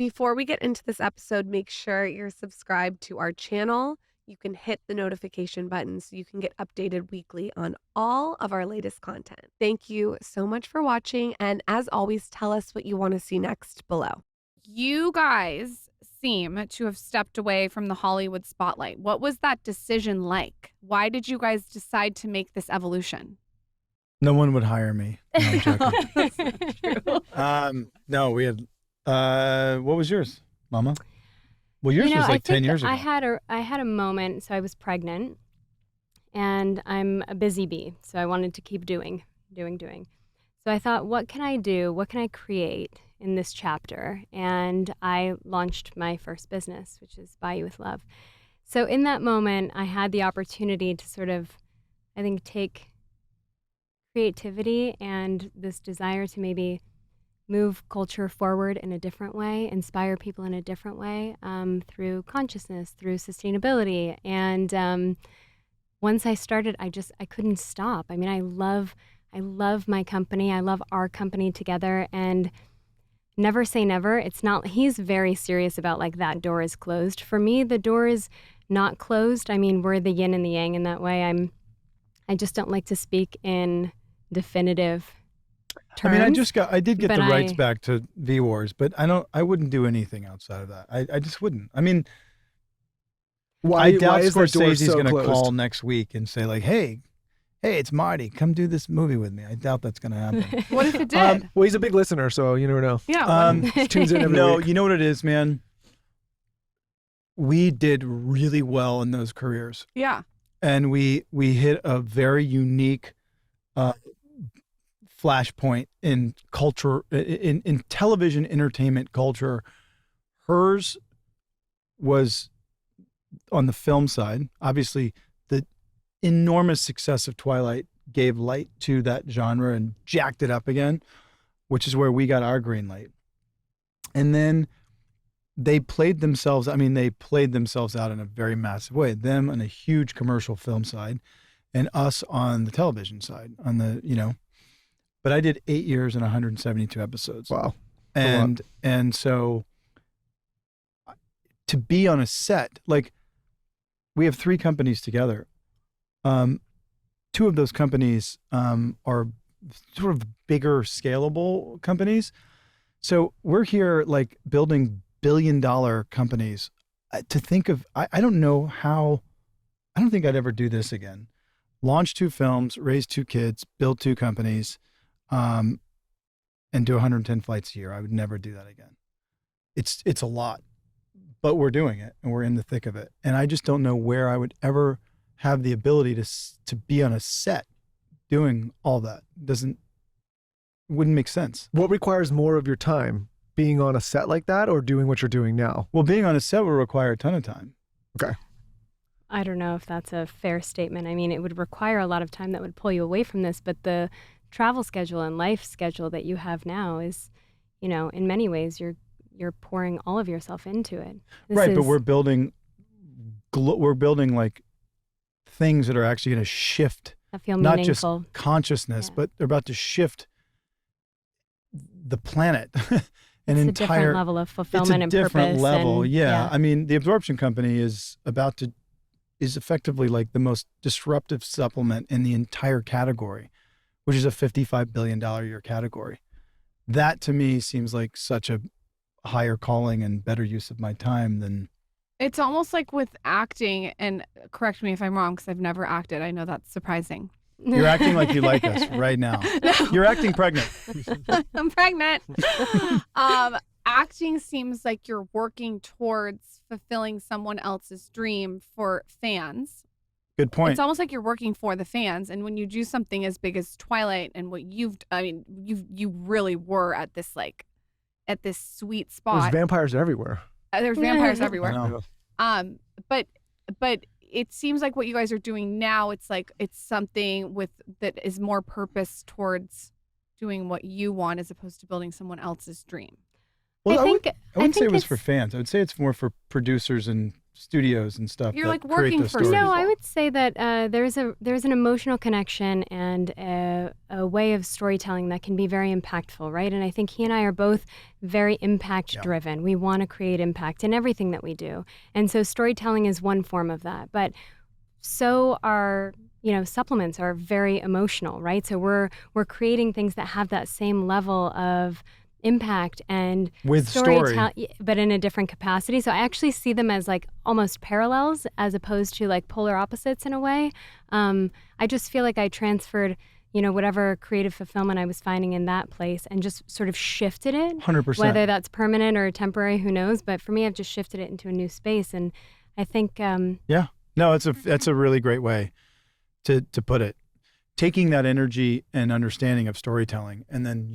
Before we get into this episode, make sure you're subscribed to our channel. You can hit the notification button so you can get updated weekly on all of our latest content. Thank you so much for watching. And as always, tell us what you want to see next below. You guys seem to have stepped away from the Hollywood spotlight. What was that decision like? Why did you guys decide to make this evolution? No one would hire me. No, I'm joking. That's not true. No, we had, what was yours, Mama? Well, yours was like 10 years ago. I had a moment, so I was pregnant, and I'm a busy bee, so I wanted to keep doing. So I thought, what can I do? What can I create in this chapter? And I launched my first business, which is Buy You With Love. So in that moment, I had the opportunity to sort of, I think, take creativity and this desire to maybe move culture forward in a different way, inspire people in a different way, through consciousness, through sustainability. And once I started, I couldn't stop. I mean, I love my company. I love our company together, and never say never. It's not, he's very serious about like that door is closed. For me, the door is not closed. I mean, we're the yin and the yang in that way. I just don't like to speak in definitive terms. I mean, I did get the rights back to V-Wars, but I wouldn't do anything outside of that. I just wouldn't. I mean, I doubt Scorsese's going to call next week and say like, hey, it's Marty. Come do this movie with me. I doubt that's going to happen. What if it did? Well, he's a big listener, so you never know. Yeah. He tunes in every week. You know what it is, man? We did really well in those careers. Yeah. And we hit a very unique flashpoint in culture, in television entertainment culture. Hers was on the film side. Obviously, the enormous success of Twilight gave light to that genre and jacked it up again, which is where we got our green light. And then they played themselves out in a very massive way. Them on a huge commercial film side, and us on the television side, but I did 8 years and 172 episodes. Wow. And so to be on a set, like we have 3 companies together. 2 of those companies are sort of bigger, scalable companies. So we're here like building billion-dollar companies. To think of, I don't know how, I don't think I'd ever do this again. Launch 2 films, raise 2 kids, build 2 companies, and do 110 flights a year. I would never do that again. It's a lot, but we're doing it and we're in the thick of it. And I just don't know where I would ever have the ability to be on a set doing all that. Wouldn't make sense. What requires more of your time? Being on a set like that or doing what you're doing now? Well, being on a set would require a ton of time. Okay. I don't know if that's a fair statement. I mean, it would require a lot of time that would pull you away from this, but the travel schedule and life schedule that you have now is, in many ways, you're pouring all of yourself into it. But we're building like things that are actually going to shift, feel not meaningful. Just consciousness, but they're about to shift the planet. It's a different level of fulfillment and purpose. It's a different level, yeah. I mean, the Absorption Company is effectively like the most disruptive supplement in the entire category, which is a $55 billion a year category. That to me seems like such a higher calling and better use of my time than. It's almost like with acting, and correct me if I'm wrong because I've never acted. I know that's surprising. You're acting like you like us right now. No. You're acting pregnant. I'm pregnant. Acting seems like you're working towards fulfilling someone else's dream for fans. Good point. It's almost like you're working for the fans. And when you do something as big as Twilight and what you really were at this sweet spot. There's vampires everywhere. There's vampires everywhere. I know. But it seems like what you guys are doing now, it's something that is more purpose towards doing what you want as opposed to building someone else's dream. Well, I wouldn't say it was for fans. I would say it's more for producers and studios and stuff. You're that like create working those for stories. people. No, I would say that there's an emotional connection and a way of storytelling that can be very impactful, right? And I think he and I are both very impact driven. We want to create impact in everything that we do, and so storytelling is one form of that. But so are supplements are very emotional, right? So we're creating things that have that same level of impact and With story. but in a different capacity. So I actually see them as like almost parallels as opposed to like polar opposites in a way. I just feel like I transferred, whatever creative fulfillment I was finding in that place and just sort of shifted it. 100%. Whether that's permanent or temporary, who knows? But for me, I've just shifted it into a new space. And I think... Yeah. No, that's a really great way to put it. Taking that energy and understanding of storytelling and then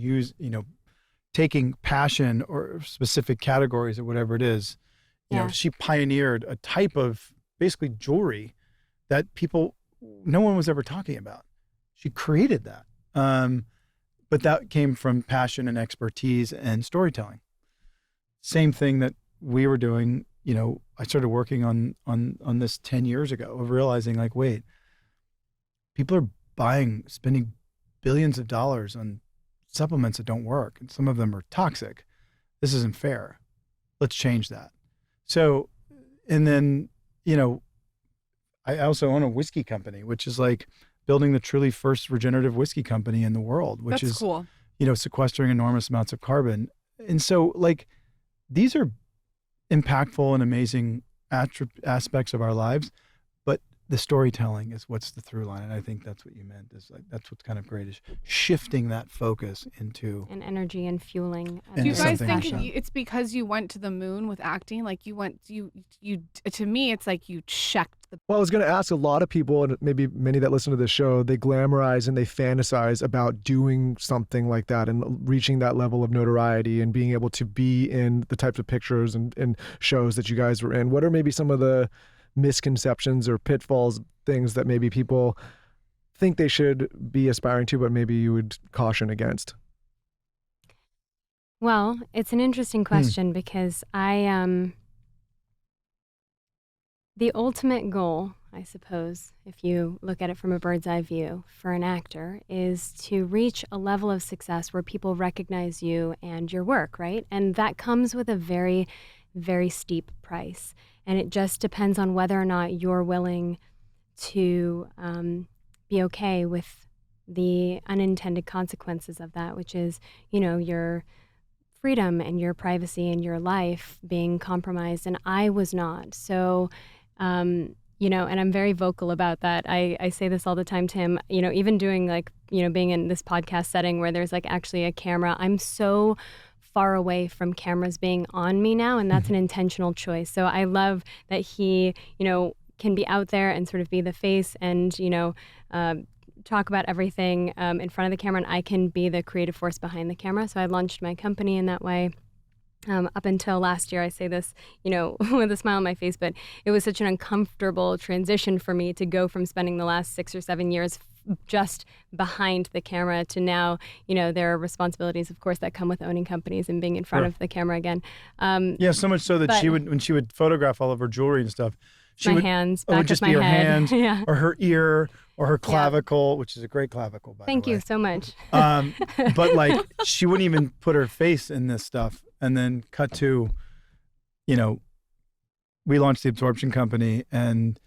taking passion or specific categories or whatever it is, she pioneered a type of basically jewelry that no one was ever talking about. She created that. But that came from passion and expertise and storytelling. Same thing that we were doing, I started working on this 10 years ago of realizing like, wait, people are spending billions of dollars on supplements that don't work, and some of them are toxic. This isn't fair. Let's change that. So, and then, I also own a whiskey company, which is like building the truly first regenerative whiskey company in the world, which That's is cool. Sequestering enormous amounts of carbon. And so like, these are impactful and amazing aspects of our lives, but the storytelling is what's the through line. And I think that's what you meant, is like, that's what's kind of great, is shifting that focus into and energy and fueling. Do Do you guys think something. it's because you went to the moon with acting? Like you to me, it's like you checked the... Well, I was going to ask, a lot of people, and maybe many that listen to this show, they glamorize and they fantasize about doing something like that and reaching that level of notoriety and being able to be in the types of pictures and shows that you guys were in. What are maybe some of the misconceptions or pitfalls, things that maybe people think they should be aspiring to, but maybe you would caution against? Well, it's an interesting question because the ultimate goal, I suppose, if you look at it from a bird's eye view for an actor, is to reach a level of success where people recognize you and your work, right? And that comes with a very, very steep price. And it just depends on whether or not you're willing to be okay with the unintended consequences of that, which is, your freedom and your privacy and your life being compromised. And I was not. So, and I'm very vocal about that. I say this all the time to him, even doing like, being in this podcast setting where there's like actually a camera, I'm so far away from cameras being on me now, and that's an intentional choice. So I love that he, can be out there and sort of be the face and, talk about everything in front of the camera, and I can be the creative force behind the camera. So I launched my company in that way. Up until last year, I say this, with a smile on my face, but it was such an uncomfortable transition for me to go from spending the last 6 or 7 years just behind the camera to now, there are responsibilities, of course, that come with owning companies and being in front of the camera again. Yeah, so much so that when she would photograph all of her jewelry and stuff, hands, it would back just of be my her head. hand or her ear or her clavicle, which is a great clavicle, by the way. Thank you so much. But like, she wouldn't even put her face in this stuff. And then cut to, we launched the Absorption Company, and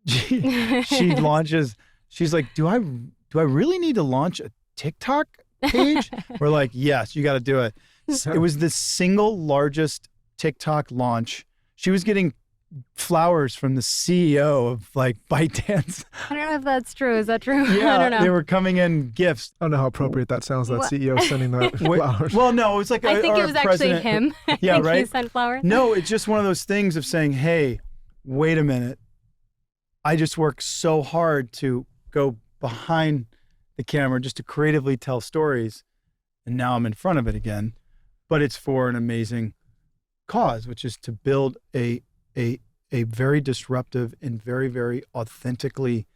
she launches. She's like, "Do I really need to launch a TikTok page?" We're like, "Yes, you got to do it." It was the single largest TikTok launch. She was getting flowers from the CEO of like ByteDance. I don't know if that's true. Is that true? Yeah, I don't know. they were coming in gifts. I don't know how appropriate that sounds, that What? CEO sending that flowers. Well, no, it was like I think our it was actually president. him. I Yeah, think right? He sent flowers. No, it's just one of those things of saying, hey, wait a minute. I just worked so hard to go behind the camera just to creatively tell stories. And now I'm in front of it again. But it's for an amazing cause, which is to build a very disruptive and very, very authentically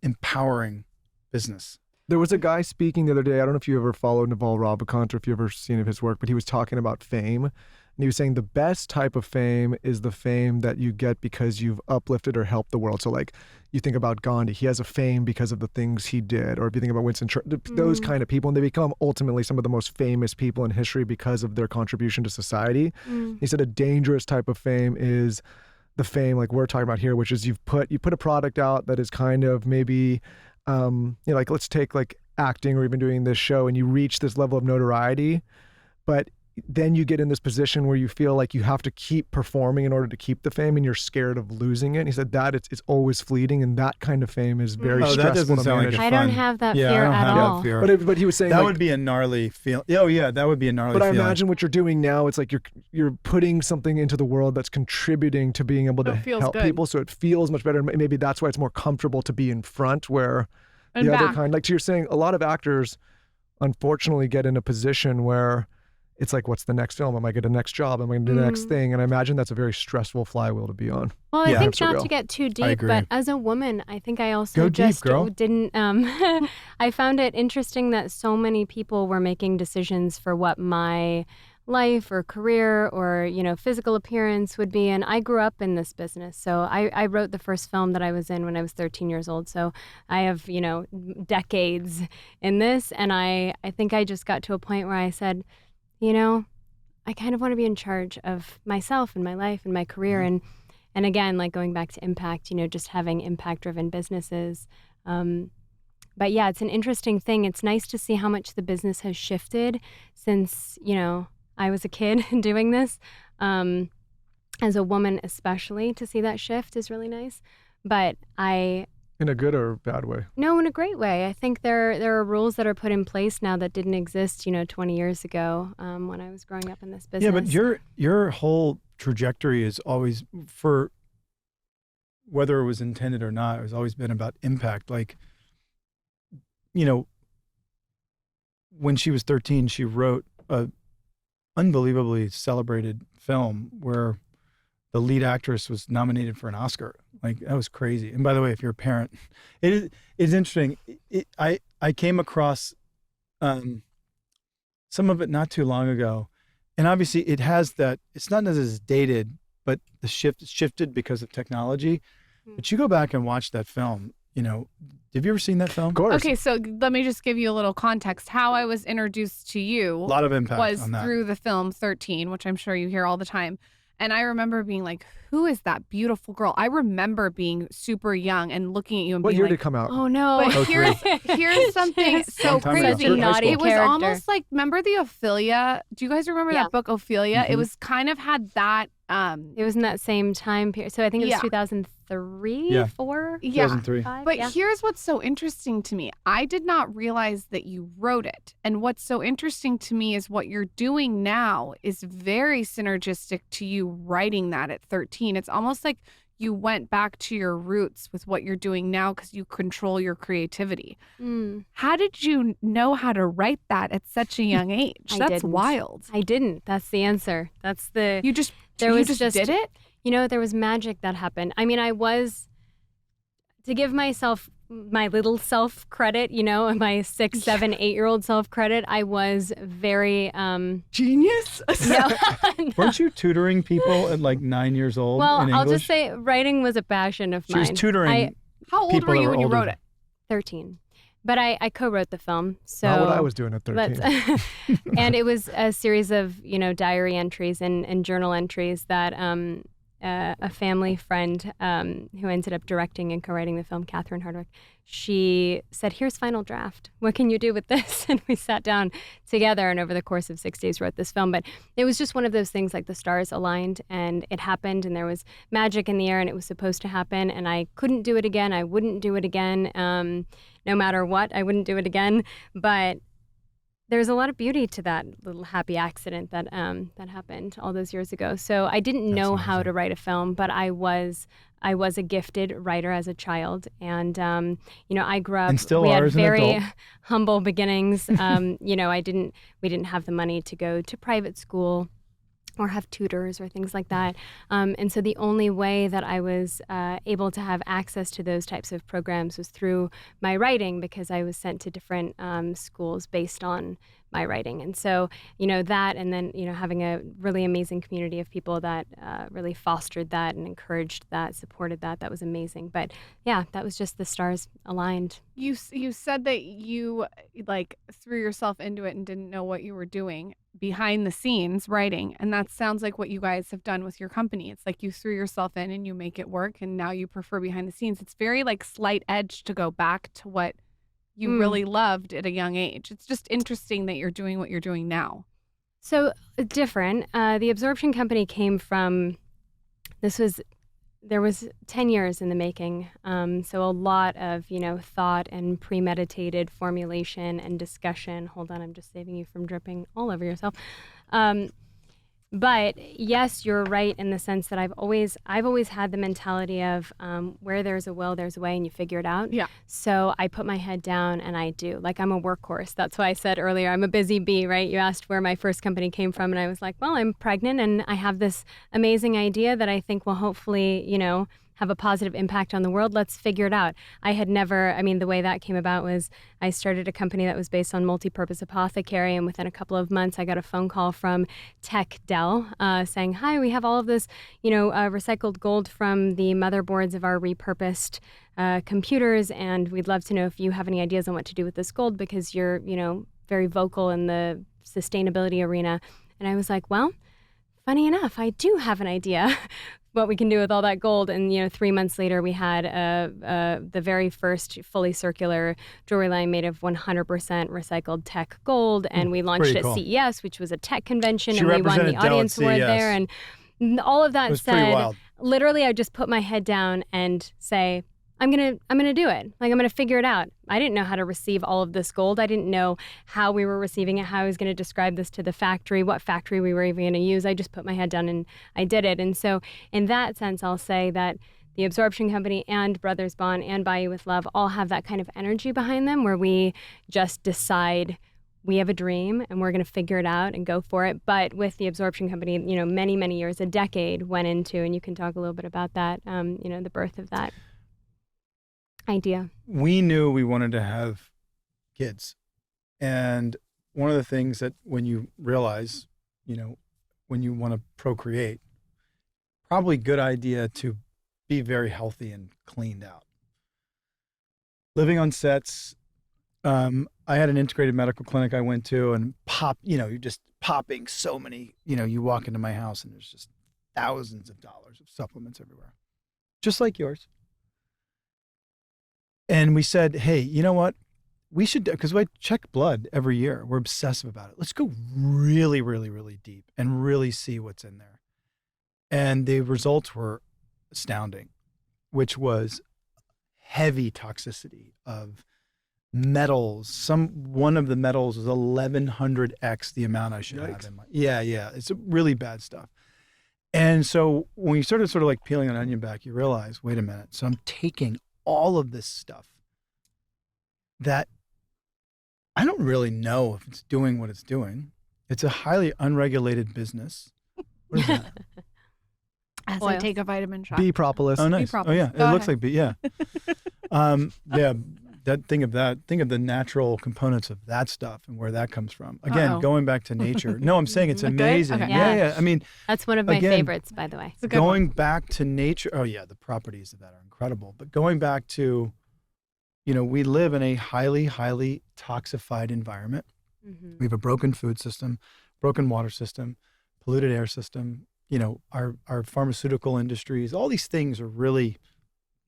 empowering business. There was a guy speaking the other day. I don't know if you ever followed Naval Ravikant or if you ever seen of his work, but he was talking about fame And he was saying the best type of fame is the fame that you get because you've uplifted or helped the world. So like you think about Gandhi, he has a fame because of the things he did. Or if you think about Winston Churchill, those kind of people, and they become ultimately some of the most famous people in history because of their contribution to society. He said a dangerous type of fame is the fame like we're talking about here, which is you put a product out that is kind of maybe, like let's take like acting or even doing this show, and you reach this level of notoriety, but then you get in this position where you feel like you have to keep performing in order to keep the fame, and you're scared of losing it. And he said that it's always fleeting, and that kind of fame is very that stressful doesn't to sound like manage. a I don't fun. have that Yeah, I fear don't at have all. that fear. But he was saying that like, would be a gnarly feeling. Oh yeah, that would be a gnarly but I feeling. imagine what you're doing now, it's like you're putting something into the world that's contributing to being able to It feels help good. people, so it feels much better. And maybe that's why it's more comfortable to be in front, where And the other back. kind, like you're saying, a lot of actors unfortunately get in a position where it's like, what's the next film? Am I going to the next job? Am I going to do the next thing? And I imagine that's a very stressful flywheel to be on. Well, I Yeah. think That's not real. to get too deep, agree. but as a woman, I think I also Go deep, just girl. didn't. I found it interesting that so many people were making decisions for what my life or career or physical appearance would be, and I grew up in this business. So I wrote the first film that I was in when I was 13 years old. So I have decades in this, and I think I just got to a point where I said, I kind of want to be in charge of myself and my life and my career. And again, like going back to impact, just having impact-driven businesses. But yeah, it's an interesting thing. It's nice to see how much the business has shifted since, I was a kid doing this. As a woman especially, to see that shift is really nice. But In a good or bad way? no, in a great way. I think there are rules that are put in place now that didn't exist, 20 years ago when I was growing up in this business. Yeah, but your whole trajectory is always, for whether it was intended or not, it has always been about impact. Like, when she was 13, she wrote a unbelievably celebrated film where the lead actress was nominated for an Oscar. Like, that was crazy. And by the way, if you're a parent, it's interesting. I came across some of it not too long ago, and obviously it has that. It's not as it's dated, but the shifted because of technology. But you go back and watch that film. Have you ever seen that film? Of course. Okay, so let me just give you a little context. How I was introduced to you A lot of impact was on that. through the film 13, which I'm sure you hear all the time. And I remember being like, who is that beautiful girl? I remember being super young and looking at you and What being year like, did it come out? Oh no! but Oh, here's something Yes. so Long time ago. crazy. Such a naughty It was character. almost like, remember the Ophelia? Do you guys remember Yeah. that book Ophelia? It Mhm. was kind of had that It was in that same time period. So I think it was Yeah. 2003, Yeah. 4, yeah. 2003. 5. But yeah. here's what's so interesting to me. I did not realize that you wrote it. And what's so interesting to me is what you're doing now is very synergistic to you writing that at 13. It's almost like you went back to your roots with what you're doing now because you control your creativity. Mm, How did you know how to write that at such a young age? I That's didn't. wild. I didn't. That's the answer. That's the. You just There you was just just- did it? There was magic that happened. I mean, I was, to give myself my little self credit, my 6, 7, 8-year-old self credit, I was very Genius. no. Weren't you tutoring people at like 9 years old Well, in I'll English? just say writing was a passion of She mine. was tutoring How old people were that you were when you older wrote than- it? 13. But I co-wrote the film. So Not what I was doing at 13. let's and it was a series of diary entries and journal entries that a family friend who ended up directing and co-writing the film, Catherine Hardwick, she said, "Here's final draft. What can you do with this?" And we sat down together and over the course of 6 days wrote this film. But it was just one of those things, like the stars aligned and it happened and there was magic in the air and it was supposed to happen and I couldn't do it again. I wouldn't do it again. No matter what, I wouldn't do it again. But there's a lot of beauty to that little happy accident that that happened all those years ago. So I didn't That's know how amazing. to write a film, but I was a gifted writer as a child, and I grew up. And still we are had as an very adult. humble beginnings. We didn't have the money to go to private school or have tutors or things like that. And so the only way that I was able to have access to those types of programs was through my writing because I was sent to different schools based on my writing. And so, you know, that, and then, you know, having a really amazing community of people that really fostered that and encouraged that, supported that, that was amazing. But yeah, that was just the stars aligned. You said that you like threw yourself into it and didn't know what you were doing behind the scenes writing, and that sounds like what you guys have done with your company. It's like you threw yourself in and you make it work, and now you prefer behind the scenes. It's very like slight edge to go back to what you really loved at a young age. It's just interesting that you're doing what you're doing now. So different. The Absorption Company came from, there was 10 years in the making. So a lot of, you know, thought and premeditated formulation and discussion. Hold on, I'm just saving you from dripping all over yourself. But yes, you're right in the sense that I've always had the mentality of where there's a will, there's a way, and you figure it out. Yeah. So I put my head down and I do. Like, I'm a workhorse. That's why I said earlier, I'm a busy bee, right? You asked where my first company came from, and I was like, well, I'm pregnant and I have this amazing idea that I think will hopefully, you know, have a positive impact on the world. Let's figure it out. I had never, I mean, the way that came about was I started a company that was based on multi-purpose apothecary, and within a couple of months, I got a phone call from Tech Dell saying, hi, we have all of this, you know, recycled gold from the motherboards of our repurposed computers, and we'd love to know if you have any ideas on what to do with this gold because you're, you know, very vocal in the sustainability arena. And I was like, well, funny enough, I do have an idea what we can do with all that gold. And, you know, 3 months later, we had the very first fully circular jewelry line made of 100% recycled tech gold. And we launched at CES, which was a tech convention, and we won the audience award there. And all of that said, literally, I just put my head down and say, I'm gonna do it. Like, I'm gonna figure it out. I didn't know how to receive all of this gold. I didn't know how we were receiving it, how I was gonna describe this to the factory, what factory we were even gonna use. I just put my head down and I did it. And so in that sense, I'll say that the Absorption Company and Brothers Bond and Buy You With Love all have that kind of energy behind them where we just decide we have a dream and we're going to figure it out and go for it. But with the Absorption Company, you know, many, many years, a decade went into, and you can talk a little bit about that, you know, the birth of that idea. We knew we wanted to have kids. And one of the things that when you realize, you know, when you want to procreate, probably good idea to be very healthy and cleaned out. Living on sets, I had an integrated medical clinic I went to, and you're just popping so many, you know, you walk into my house and there's just thousands of dollars of supplements everywhere, just like yours. And we said, hey, you know what? We should, because I check blood every year. We're obsessive about it. Let's go really, really, really deep and really see what's in there. And the results were astounding, which was heavy toxicity of metals. One of the metals was 1100x the amount I should have in my. Yeah. It's really bad stuff. And so when you started sort of like peeling an onion back, you realize, wait a minute. So I'm taking all of this stuff that I don't really know if it's doing what it's doing. It's a highly unregulated business. What is that? As I take a vitamin shot. Bee propolis. Oh, nice. Oh, yeah. It looks like bee. Yeah. Yeah. Think of the natural components of that stuff and where that comes from. Again, going back to nature. No, I'm saying it's amazing. Okay. Yeah. I mean, that's one of my favorites, by the way. Going back to nature. Oh yeah, the properties of that are incredible. But going back to, you know, we live in a highly, highly toxified environment. Mm-hmm. We have a broken food system, broken water system, polluted air system. You know, our pharmaceutical industries, all these things are really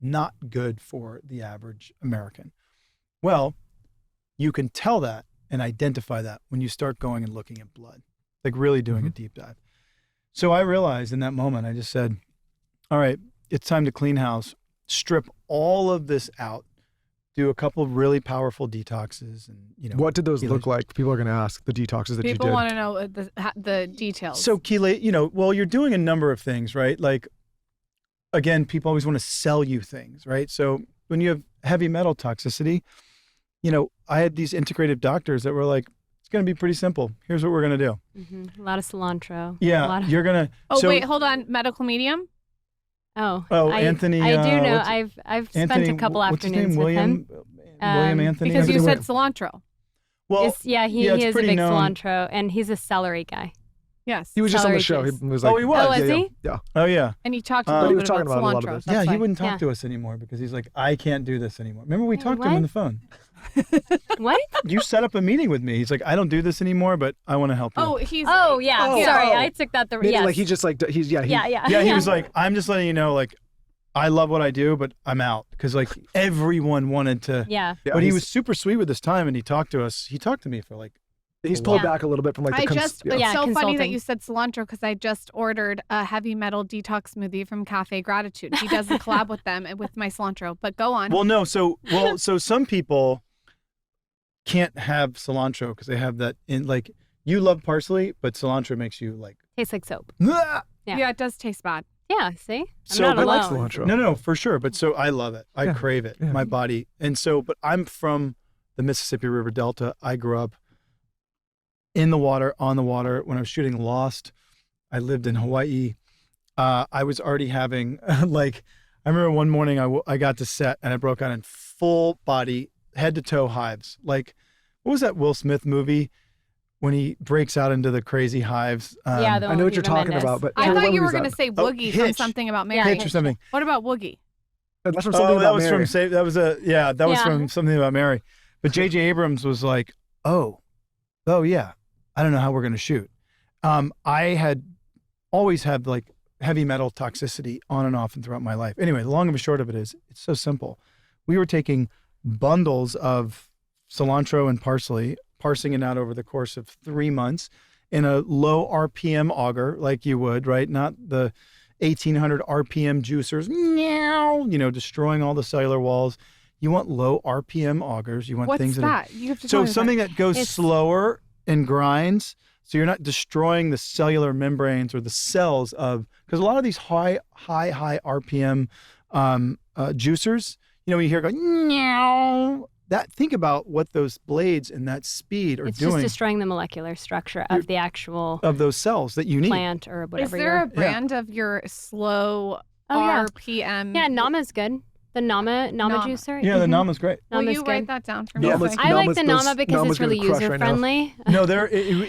not good for the average American. Well, you can tell that and identify that when you start going and looking at blood, like really doing a deep dive. So I realized in that moment, I just said, all right, it's time to clean house, strip all of this out, do a couple of really powerful detoxes. And, you know, what did those look like? People are going to ask the detoxes that you did. People want to know the details. So chelate, you know, well, you're doing a number of things, right? Like, again, people always want to sell you things, right? So when you have heavy metal toxicity, you know, I had these integrative doctors that were like, it's going to be pretty simple. Here's what we're going to do. Mm-hmm. A lot of cilantro. Yeah, you're going to. Oh, wait, hold on. Medical medium? Anthony. I do know. I've spent a couple afternoons with him. William Anthony. Because you said cilantro. Well, He it's is a pretty big known. cilantro, and he's a celery guy. Yes. He was just on the Celery show. juice. He was Oh, like, he was? Oh, is yeah, he? Yeah. Oh yeah. And he talked a He little was bit talking about about a lot of cilantro. this. That's Yeah, he why. wouldn't talk Yeah. to us anymore because he's like, I can't do this anymore. Remember we Wait, talked to him what? on the phone. What? You set up a meeting with me. He's like, I don't do this anymore, but I want to help you. Oh, he's. Oh, yeah. Oh. Sorry, Oh. I took that the Maybe yes. like he just like he's yeah. Yeah, he was like, I'm just letting you know, like, I love what I do, but I'm out because like everyone wanted to. Yeah. Yeah, But he he's- was super sweet with his time, and he talked to us. He talked to me for like. He's pulled Yeah. back a little bit from like the It's Yeah, so funny that consulting. you said cilantro because I just ordered a heavy metal detox smoothie from Cafe Gratitude. He does a collab with them and with my cilantro. But go on. Well, no. So some people can't have cilantro because they have that in like you love parsley, but cilantro makes you like. Tastes like soap. "Ah!" Yeah. Yeah, it does taste bad. Yeah, see? I'm So, not but I like alone. cilantro. No, for sure. But so I love it. I Yeah, crave it. yeah. My body. And so, but I'm from the Mississippi River Delta. I grew up in the water, on the water. When I was shooting Lost, I lived in Hawaii. I was already having like, I remember one morning I got to set and I broke out in full body, head to toe hives. Like, what was that Will Smith movie when he breaks out into the crazy hives? Yeah, the I one know with what you're Eva talking Mendes. about, but I what thought movie you were was going to that? say Woogie from Hitch. something about Mary. Yeah, Hitch or something. What about Woogie? That's from something Oh, that about was Mary. from that was Yeah. from something about Mary. But J.J. Abrams was like, oh yeah, I don't know how we're gonna shoot. I had always had like heavy metal toxicity on and off and throughout my life. Anyway, the long and the short of it is, it's so simple. We were taking bundles of cilantro and parsley, parsing it out over the course of 3 months in a low RPM auger, like you would, right? Not the 1800 RPM juicers, destroying all the cellular walls. You want low RPM augers. You want What's things that? You have to so tell me something that goes It's- slower and grinds, so you're not destroying the cellular membranes or the cells of, because a lot of these high RPM juicers, you hear it go, that, think about what those blades and that speed are It's just doing destroying the molecular structure of the actual of those cells that you need. plant or Is whatever. there a brand of your slow Oh, yeah. RPM? Yeah, Nama's good. The Nama Nama. juicer. Yeah, the Mhm. Nama's great. Will Nama's you good. write that down for me? Yeah. so Nama's- I I like Nama's- the Nama because Nama's it's really gonna crush right now. user friendly. No,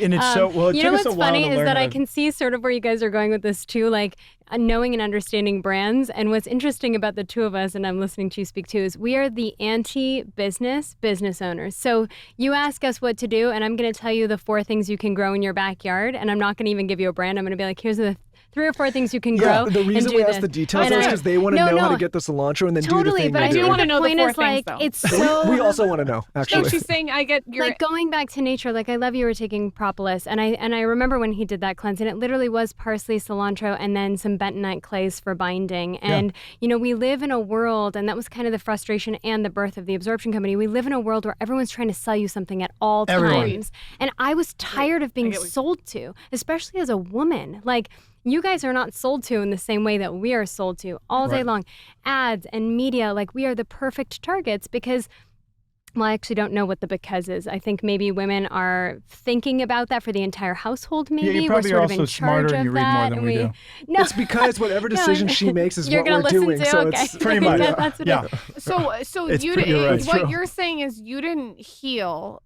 and it's so well. It You took know us a what's while funny to is learn that how I can see sort of where you guys are going with this too, like knowing and understanding brands. And what's interesting about the two of us, and I'm listening to you speak too, is we are the anti-business owners. So you ask us what to do, and I'm going to tell you the 4 things you can grow in your backyard, and I'm not going to even give you a brand. I'm going to be like, here's the 3 or 4 things you can grow. The reason and do we ask this. the details And is I- because they want to No, know how no. to get the cilantro and then do the Totally, thing but they I do. do wanna want know to the point 4 is like things, though. it's so We also want to know, No, actually. she's saying I get your. like going back to nature. Like I love you were taking propolis, and I remember when he did that cleanse, and it literally was parsley, cilantro, and then some bentonite clays for binding. And we live in a world, and that was kind of the frustration and the birth of the Absorption Company. We live in a world where everyone's trying to sell you something at all Everyone. times, and I was tired of being get what- sold to, especially as a woman. Like you guys are not sold to in the same way that we are sold to all day Right. long. Ads and media, like we are the perfect targets because. Well, I actually don't know what the because is. I think maybe women are thinking about that for the entire household. Maybe Yeah, you we're probably sort are of also in smarter charge and of you read that, more than and we do. No, It's because whatever decision she makes is you're what gonna we're listen doing. to. So Okay, it's Pretty much. That's what Yeah. it is. So It's you pretty didn't. right. What True. you're saying is you didn't heal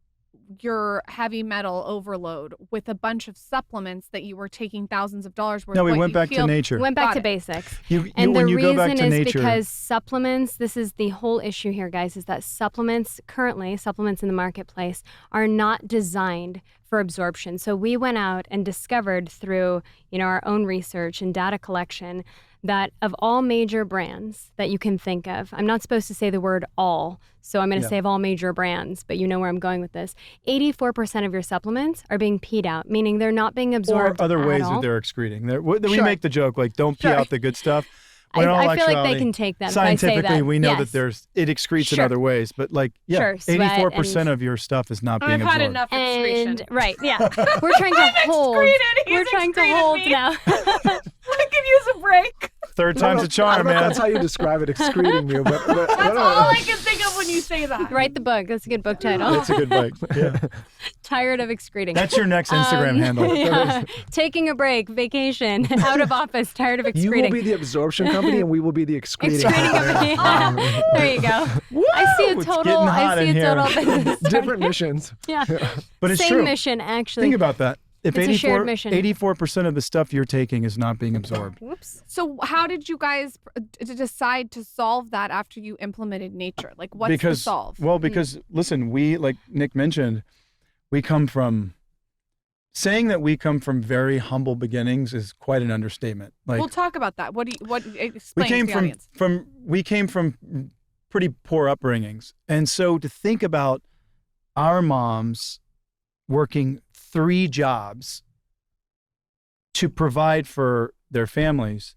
your heavy metal overload with a bunch of supplements that you were taking thousands of dollars worth. No, we What went you back to healed- nature. Went back Got to it. basics. You, And when the you go back reason to is nature, because supplements, this is the whole issue here, guys, is that supplements in the marketplace are not designed for absorption. So we went out and discovered through, our own research and data collection that of all major brands that you can think of, I'm not supposed to say the word all, so I'm going to Yeah. say of all major brands, but you know where I'm going with this. 84% of your supplements are being peed out, meaning they're not being or absorbed other at ways all. that they're excreting. We Sure. make the joke like, don't pee Sure. out the good stuff. When in all I feel like they actuality, can take them. if I say Scientifically, that. we know Yes. that it excretes in Sure. other ways, but like, Sure, sweat 84% and- of your stuff is not being I've absorbed. had enough excretion. And right, yeah, we're trying to hold. excreted. He's We're trying to excreted hold me. now. I could use a break. Third time's a I charm, don't know if man. that's how you describe it, excreting you, but I That's don't know. all I can think of when you say that. Write the book. That's a good book title. That's a good bike. Yeah. Tired of excreting. That's your next Instagram handle. Yeah. Taking a break, vacation, out of office, tired of You excreting. will be the absorption company, and we will be the excreting. Excreting company. There you go. I see a It's total. getting hot I see in a total here. business. Different missions. Yeah. But it's Same true. mission, actually. Think about that. If It's a shared mission. 84% of the stuff you're taking is not being absorbed. Whoops. So how did you guys decide to solve that after you implemented nature? Like, what's the solve? Well, because listen, we, like Nick mentioned, we come from, saying that we come from very humble beginnings is quite an understatement. Like, We'll talk about that. we Explain came to the audience. we came from pretty poor upbringings. And so to think about our moms working 3 jobs to provide for their families,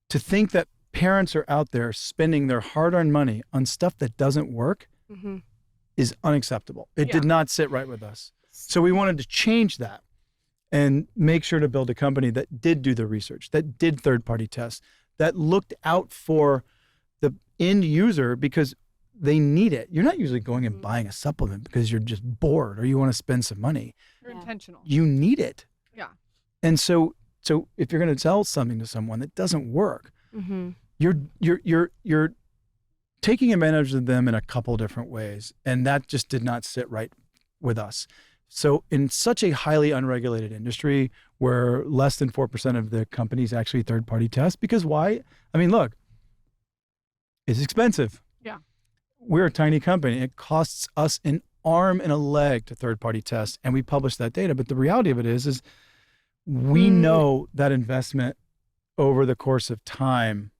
to think that parents are out there spending their hard-earned money on stuff that doesn't work Mm-hmm. is unacceptable. It Yeah. did not sit right with us. So we wanted to change that and make sure to build a company that did do the research, that did third-party tests, that looked out for the end user because they need it. You're not usually going and buying a supplement because you're just bored or you want to spend some money. You're Yeah. intentional. You need it. Yeah. And so if you're going to sell something to someone that doesn't work, Mm-hmm. you're taking advantage of them in a couple different ways, and that just did not sit right with us. So in such a highly unregulated industry where less than 4% of the companies actually third-party test, because why? I mean, look, it's expensive. Yeah. We're a tiny company. It costs us an arm and a leg to third-party test, and we publish that data. But the reality of it is we know that investment over the course of time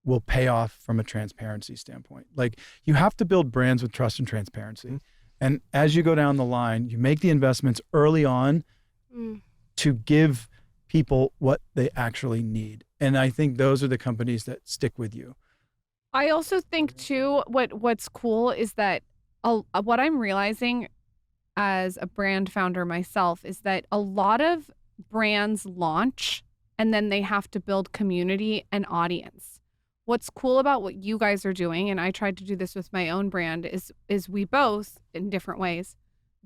will pay off from a transparency standpoint. Like, you have to build brands with trust and transparency. And as you go down the line, you make the investments early on to give people what they actually need. And I think those are the companies that stick with you. I also think too, what's cool is that what I'm realizing as a brand founder myself is that a lot of brands launch and then they have to build community and audience. What's cool about what you guys are doing, and I tried to do this with my own brand, is we both, in different ways,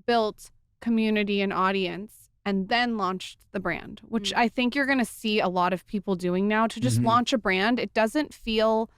built community and audience and then launched the brand, which I think you're going to see a lot of people doing now. To just launch a brand, it doesn't feel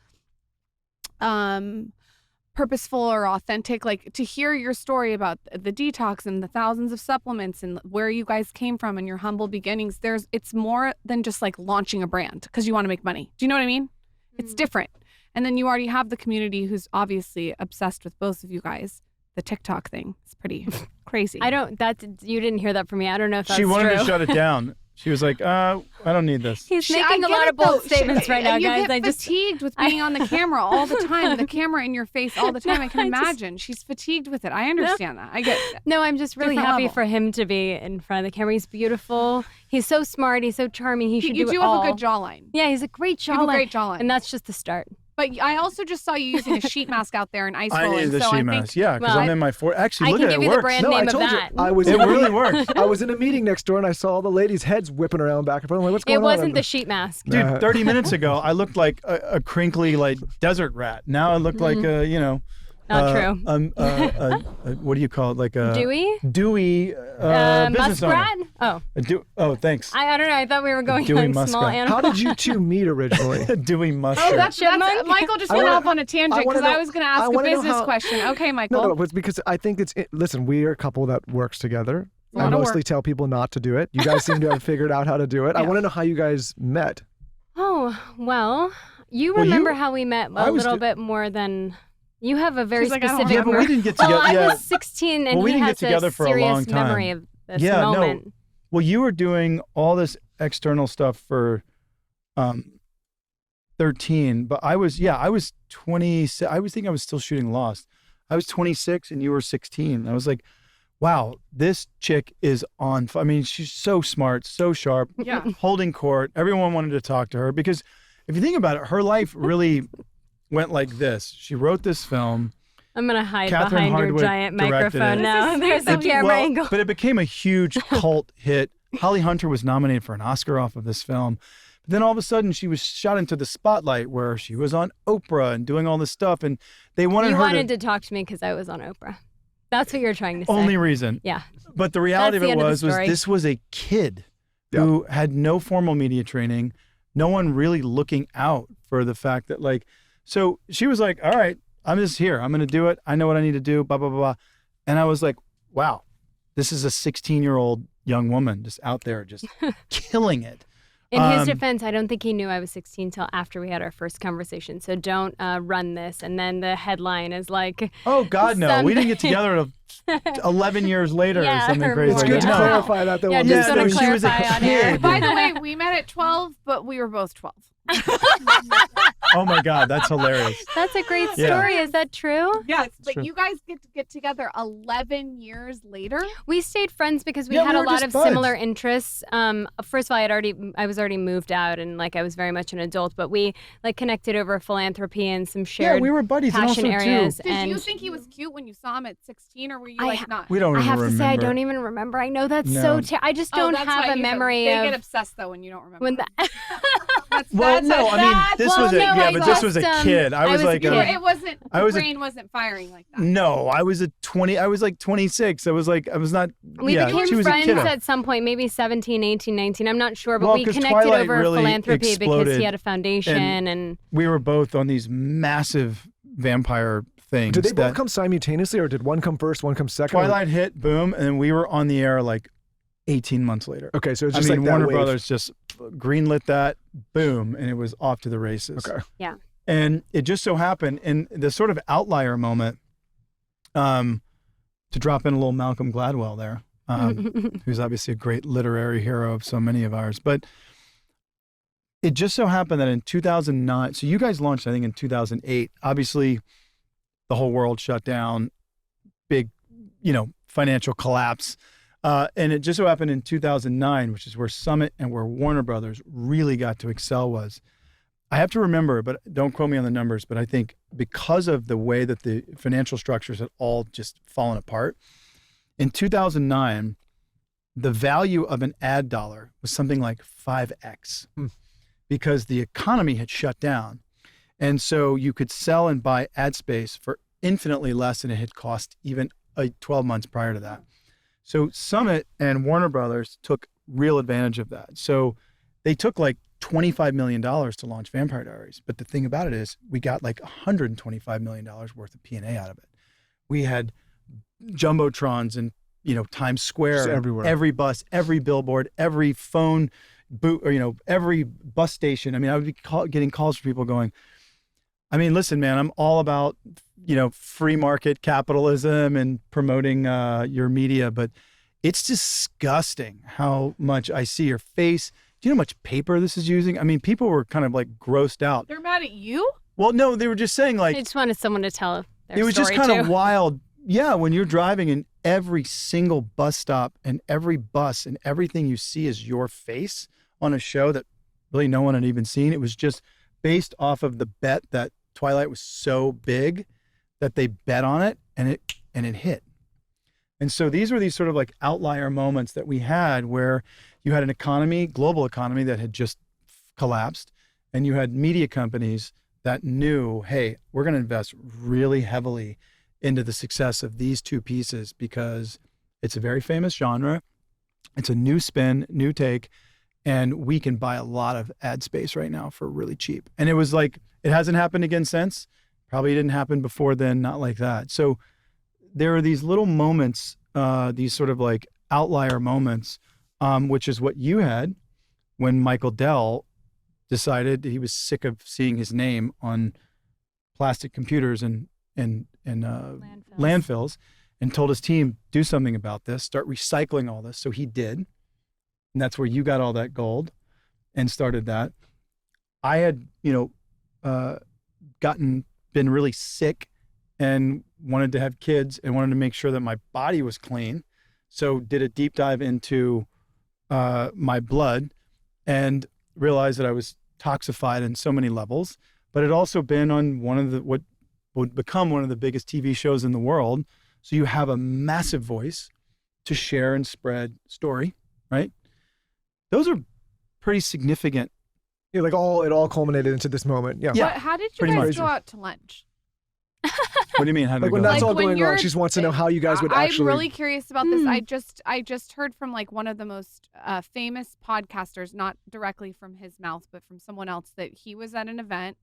purposeful or authentic. Like, to hear your story about the detox and the thousands of supplements and where you guys came from and your humble beginnings, it's more than just like launching a brand because you want to make money. Do you know what I mean? It's different. And then you already have the community who's obviously obsessed with both of you guys. The TikTok thing is pretty crazy. You didn't hear that from me. I don't know if that's She wanted true. to shut it down. She was like, I don't need this. He's making a lot of bold statements right now, you guys. Get fatigued with being on the camera all the time. The camera in your face all the time. I can imagine. She's fatigued with it. I understand that. I get that. No, I'm just really Different happy level. for him to be in front of the camera. He's beautiful. He's so smart. He's so charming. He should You do do it all. have a good jawline. Yeah, he's a great You have a jawline. great jawline. And that's just the start. But I also just saw you using a sheet mask out there and ice I rolling. needed the so sheet I mask. think Yeah, because Well, I'm in my Actually, I look can at give it. you It the works. brand No, I name of told you. that. I was It in a really meeting- works. I was in a meeting next door and I saw all the ladies' heads whipping around back and forth. I'm like, what's going It on? wasn't the sheet mask. Dude, 30 minutes ago, I looked like a crinkly, like, desert rat. Now I look like a, Not true. What do you call it? Like a Dewey? dewy business Muskrat? owner. Oh, Oh, thanks. I don't know. I thought we were going Dewey on small muskrat. animals. How did you two meet originally? Dewey mustard. Oh, that's Chipmunk? Michael just I went wanna- off on a tangent I wanna because I know- was going to I ask a wanna know business how- question. Okay, Michael. No, it's because I think listen, we are a couple that works together. I Lot of mostly work. tell people not to do it. You guys seem to have figured out how to do it. I Yeah. want to know how you guys met. Oh, well, you Well, remember you- how we met I a was little d- bit more than... You have a very She's like, I don't specific Yeah, but we memory. didn't get Well, together. I Yeah. was 16 and Well, we he didn't has get together a for a serious long time. memory of this Yeah, no. moment. Well, you were doing all this external stuff for 13, but I was 20. I was thinking I was still shooting Lost. I was 26 and you were 16. I was like, wow, this chick is on. I mean, she's so smart, so sharp, Yeah. holding court. Everyone wanted to talk to her because if you think about it, her life really went like this. She wrote this film. I'm going to hide Catherine behind your Hardwicke giant directed microphone it. now. There's a camera angle. But it became a huge cult hit. Holly Hunter was nominated for an Oscar off of this film. But then all of a sudden she was shot into the spotlight where she was on Oprah and doing all this stuff. And they wanted You her wanted to talk to me because I was on Oprah. That's what you're trying to say. only reason. Yeah. But the reality That's of the it end of the was story. this was a kid who had no formal media training, no one really looking out for the fact that like, so she was like, all right, I'm just here. I'm going to do it. I know what I need to do, blah, blah, blah, blah. And I was like, wow, this is a 16-year-old young woman just out there just killing it. In his defense, I don't think he knew I was 16 till after we had our first conversation. So don't run this. And then the headline is like, Oh, God, no. We didn't get something- together 11 years later Yeah, or something or crazy It's like good to that. more. No. clarify that. Yeah, we'll just do want this. to she was a clarify on air. kid. By the way, we met at 12, but we were both 12. Oh, my God, that's hilarious. That's a great Yeah. story. Is that true? Yes, but true. you guys get together 11 years later. We stayed friends because we Yeah, had we a were lot just of buds. similar interests. First of all, I was already moved out and like I was very much an adult, but we like connected over philanthropy and some Yeah, shared we were buddies. And also, passion areas. Did and you think he was cute when you saw him at 16, or were you I like ha- not? we don't I even have to remember. say I don't even remember. I know that's No. I just Oh, don't that's have why a you said- memory They of get obsessed though when you don't remember. when the Well, no, I mean, this Well, was a, no, yeah, I but this was a just, kid. I was like, a kid. It wasn't. I The was a- brain wasn't firing like that. no, I was I was like 26. I was not, we yeah, became she was a friends kiddo. at some point, maybe 17, 18, 19. I'm not sure, but Well, we 'cause connected Twilight over really philanthropy because exploded he had a foundation and We were both on these massive vampire things. Did they that both come simultaneously, or did one come first, one come second? Twilight hit, boom, and then we were on the air like 18 months later. Okay, so it's I just mean, like that Warner wave. Brothers just greenlit that, boom, and it was off to the races. Okay. yeah. And it just so happened in the sort of outlier moment, to drop in a little Malcolm Gladwell there, who's obviously a great literary hero of so many of ours. But it just so happened that in 2009, so you guys launched, I think, in 2008. Obviously, the whole world shut down, big, financial collapse. And it just so happened in 2009, which is where Summit and where Warner Brothers really got to excel was, I have to remember, but don't quote me on the numbers, but I think because of the way that the financial structures had all just fallen apart, in 2009, the value of an ad dollar was something like 5x because the economy had shut down. And so you could sell and buy ad space for infinitely less than it had cost even 12 months prior to that. So Summit and Warner Brothers took real advantage of that. So they took like $25 million to launch Vampire Diaries. But the thing about it is we got like $125 million worth of P&A out of it. We had Jumbotrons and, Times Square, Just everywhere. every bus, every billboard, every phone booth, or, every bus station. I mean, I would be getting calls from people going, I mean, listen, man, I'm all about, free market capitalism and promoting your media, but it's disgusting how much I see your face. Do you know how much paper this is using? I mean, people were kind of like grossed out. They're mad at you. Well, no, they were just saying I like, just wanted someone to tell their it was just story kind of too. wild. Yeah, when you're driving and every single bus stop and every bus and everything you see is your face on a show that really no one had even seen. It was just based off of the bet that Twilight was so big that they bet on it and it hit. And so these were these sort of like outlier moments that we had where you had an economy, global economy that had just collapsed, and you had media companies that knew, hey, we're going to invest really heavily into the success of these two pieces because it's a very famous genre. It's a new spin, new take, and we can buy a lot of ad space right now for really cheap. And it was like, it hasn't happened again since. Probably didn't happen before then, not like that. So there are these little moments, these sort of like outlier moments, which is what you had when Michael Dell decided he was sick of seeing his name on plastic computers and landfills, and told his team, do something about this, start recycling all this. So he did. And that's where you got all that gold and started that. I had, been really sick and wanted to have kids and wanted to make sure that my body was clean. So did a deep dive into my blood and realized that I was toxified in so many levels, but it also been on one of what would become one of the biggest TV shows in the world. So you have a massive voice to share and spread story, right? Those are pretty significant Yeah, like it all culminated into this moment. Yeah. Yeah. How did you pretty guys much. go out to lunch? What do you mean? How did Like it when go? that's all when going you're- wrong, she just wants to know how you guys would actually. I'm really curious about this. Mm. I just heard from like one of the most famous podcasters, not directly from his mouth, but from someone else, that he was at an event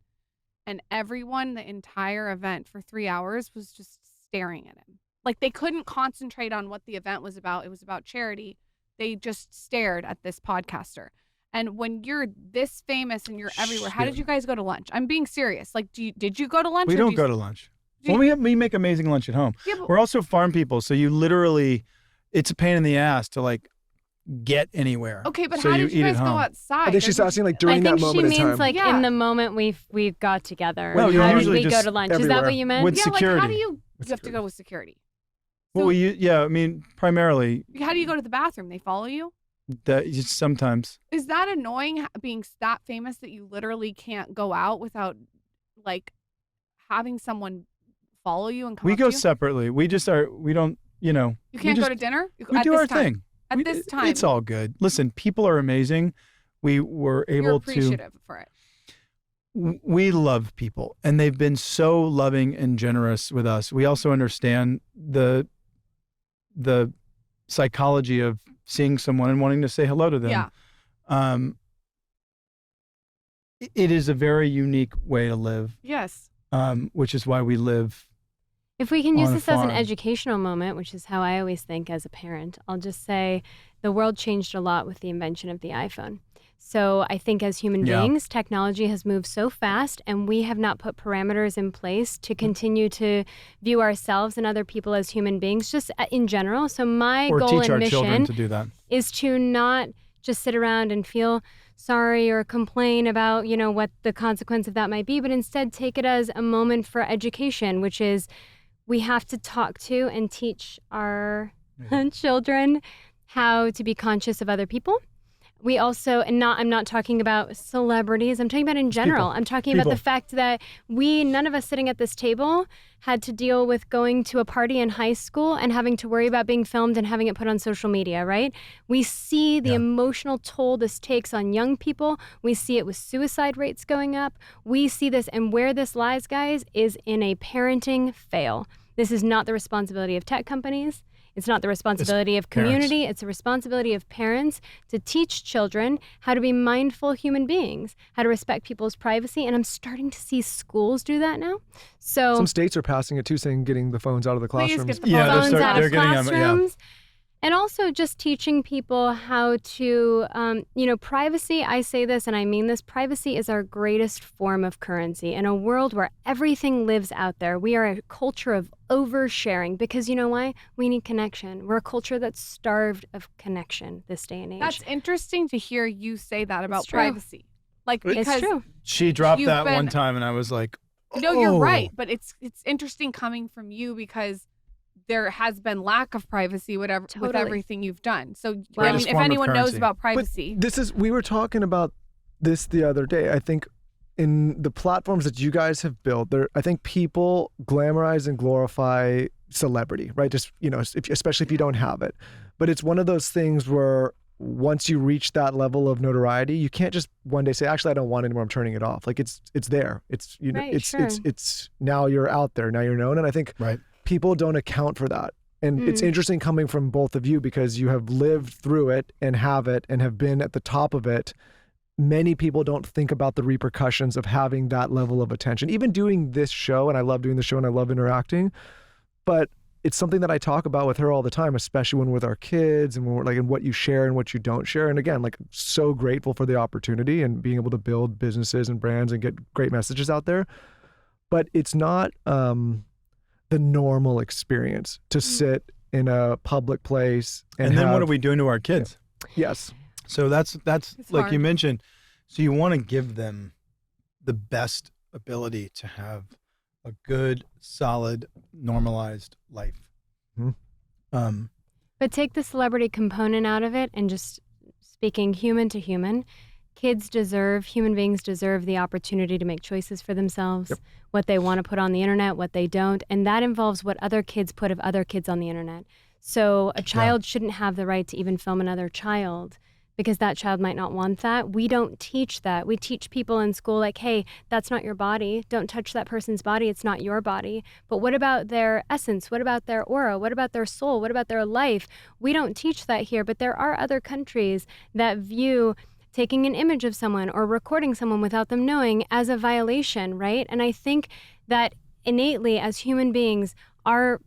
and everyone, the entire event for 3 hours, was just staring at him. Like they couldn't concentrate on what the event was about. It was about charity. They just stared at this podcaster. And when you're this famous and you're everywhere, how did Shit. you guys go to lunch? I'm being serious. Like, did you go to lunch? We or don't do go you, to lunch. do Well, you- we make amazing lunch at home. Yeah, but We're also farm people, so you literally, it's a pain in the ass to like get anywhere. okay, but so how you did you eat guys at go home. outside? I think she's Or did asking you- like during I that think she moment in means time. like Yeah. in the moment we've got together. Well, you how did usually we go just to lunch? Is that everywhere. what you meant? With yeah, like how security. do you With have to go with security? Well, I mean, primarily How do you go to the bathroom? They follow you? sometimes. Is that annoying being that famous that you literally can't go out without like having someone follow you and come We up go to you? separately. We just are. We don't. You know. You can't we go just- to dinner? We At do this our time. thing. At this time. It's all good. Listen, people are amazing. We were You're able to. appreciative for it. We love people, and they've been so loving and generous with us. We also understand the psychology of seeing someone and wanting to say hello to them. Yeah. It is a very unique way to live, Yes. which is why we live. If we can use on a this as an farm. educational moment, which is how I always think as a parent, I'll just say the world changed a lot with the invention of the iPhone. So I think as human Yeah. beings, technology has moved so fast and we have not put parameters in place to continue to view ourselves and other people as human beings, just in general. So my Or goal teach and our mission children to do that. is to not just sit around and feel sorry or complain about, what the consequence of that might be, but instead take it as a moment for education, which is we have to talk to and teach our children how to be conscious of other people. We also, I'm not talking about celebrities, I'm talking about in general. people. I'm talking about the fact that none of us sitting at this table had to deal with going to a party in high school and having to worry about being filmed and having it put on social media, right? We see the Yeah. emotional toll this takes on young people. We see it with suicide rates going up. We see this, and where this lies, guys, is in a parenting fail. This is not the responsibility of tech companies. It's not the responsibility of community. It's the responsibility of parents to teach children how to be mindful human beings, how to respect people's privacy. And I'm starting to see schools do that now. So Some states are passing it too, saying getting the phones out of the Please classrooms. get the Yeah, phones phones out they're of getting them, yeah. classrooms. And also just teaching people how to, privacy, I say this and I mean this, privacy is our greatest form of currency. In a world where everything lives out there, we are a culture of oversharing because you know why? We need connection. We're a culture that's starved of connection this day and age. That's interesting to hear you say that about true. privacy. Like It's because it's true. She dropped You've that one been- time, and I was like, no, you're "Oh." right, but it's interesting coming from you because there has been lack of privacy with Totally. everything you've done. So I Greatest mean, if form of anyone knows currency. about But privacy, we were talking about this the other day. I think in the platforms that you guys have built, I think people glamorize and glorify celebrity, right? Just, especially if you don't have it. But it's one of those things where once you reach that level of notoriety, you can't just one day say, actually, I don't want it anymore. I'm turning it off. Like it's there. It's, Right, it's now you're out there, now you're known. And I think Right. people don't account for that. And it's interesting coming from both of you because you have lived through it and have been at the top of it. Many people don't think about the repercussions of having that level of attention. Even doing this show, and I love doing the show and I love interacting, but it's something that I talk about with her all the time, especially when we're with our kids and when we're like, and what you share and what you don't share. And again, like so grateful for the opportunity and being able to build businesses and brands and get great messages out there. But it's not the normal experience to sit in a public place And then what have- are we doing to our kids? Yes. So that's It's like hard. you mentioned. So you want to give them the best ability to have a good, solid, normalized life. Mhm. But take the celebrity component out of it and just speaking human to human, human beings deserve the opportunity to make choices for themselves, Yep. what they want to put on the internet, what they don't. And that involves what other kids put of other kids on the internet. So a child shouldn't have the right to even film another child. because that child might not want that. We don't teach that. We teach people in school like, hey, that's not your body. Don't touch that person's body. It's not your body. But what about their essence? What about their aura? What about their soul? What about their life? We don't teach that here, but there are other countries that view taking an image of someone or recording someone without them knowing as a violation, right? And I think that innately as human beings, our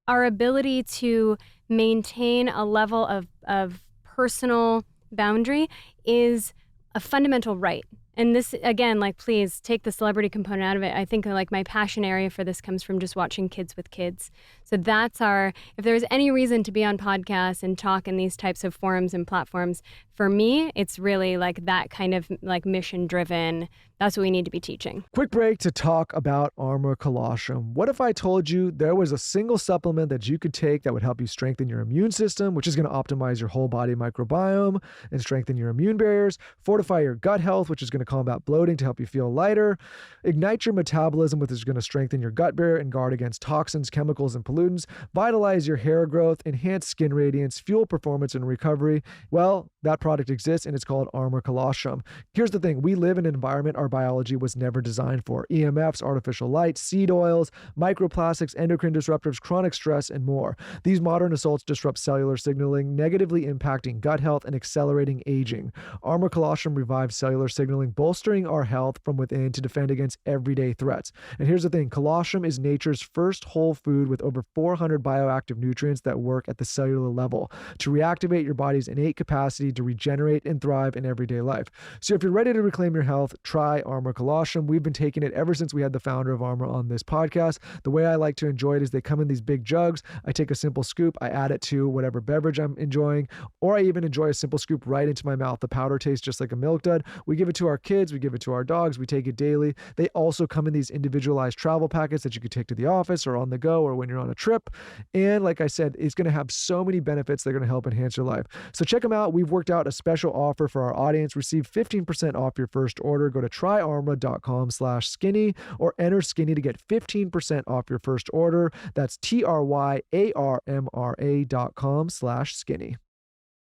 ability to maintain a level of personal boundary is a fundamental right. And this, again, like, please take the celebrity component out of it. I think like my passion area for this comes from just watching kids with kids. So that's if there's any reason to be on podcasts and talk in these types of forums and platforms, for me, it's really like that kind of like mission driven. That's what we need to be teaching. Quick break to talk about Armor Colostrum. What if I told you there was a single supplement that you could take that would help you strengthen your immune system, which is going to optimize your whole body microbiome and strengthen your immune barriers, fortify your gut health, which is going to combat bloating to help you feel lighter, ignite your metabolism, which is going to strengthen your gut barrier and guard against toxins, chemicals, and pollutants, vitalize your hair growth, enhance skin radiance, fuel performance and recovery? Well, that product exists and it's called Armor Colostrum. Here's the thing. We live in an environment our biology was never designed for. EMFs, artificial light, seed oils, microplastics, endocrine disruptors, chronic stress, and more. These modern assaults disrupt cellular signaling, negatively impacting gut health and accelerating aging. Armor Colostrum revives cellular signaling, bolstering our health from within to defend against everyday threats. And here's the thing. Colostrum is nature's first whole food with over 400 bioactive nutrients that work at the cellular level to reactivate your body's innate capacity to regenerate and thrive in everyday life. So if you're ready to reclaim your health, try Armor Colostrum. We've been taking it ever since we had the founder of Armor on this podcast. The way I like to enjoy it is they come in these big jugs. I take a simple scoop, I add it to whatever beverage I'm enjoying, or I even enjoy a simple scoop right into my mouth. The powder tastes just like a milk dud. We give it to our kids, we give it to our dogs, we take it daily. They also come in these individualized travel packets that you could take to the office or on the go or when you're on a trip. And like I said, it's going to have so many benefits that are going to help enhance your life. So check them out. We've worked out a special offer for our audience. Receive 15% off your first order. Go to tryarmor.com/skinny or enter skinny to get 15% off your first order. That's tryarmra.com/skinny.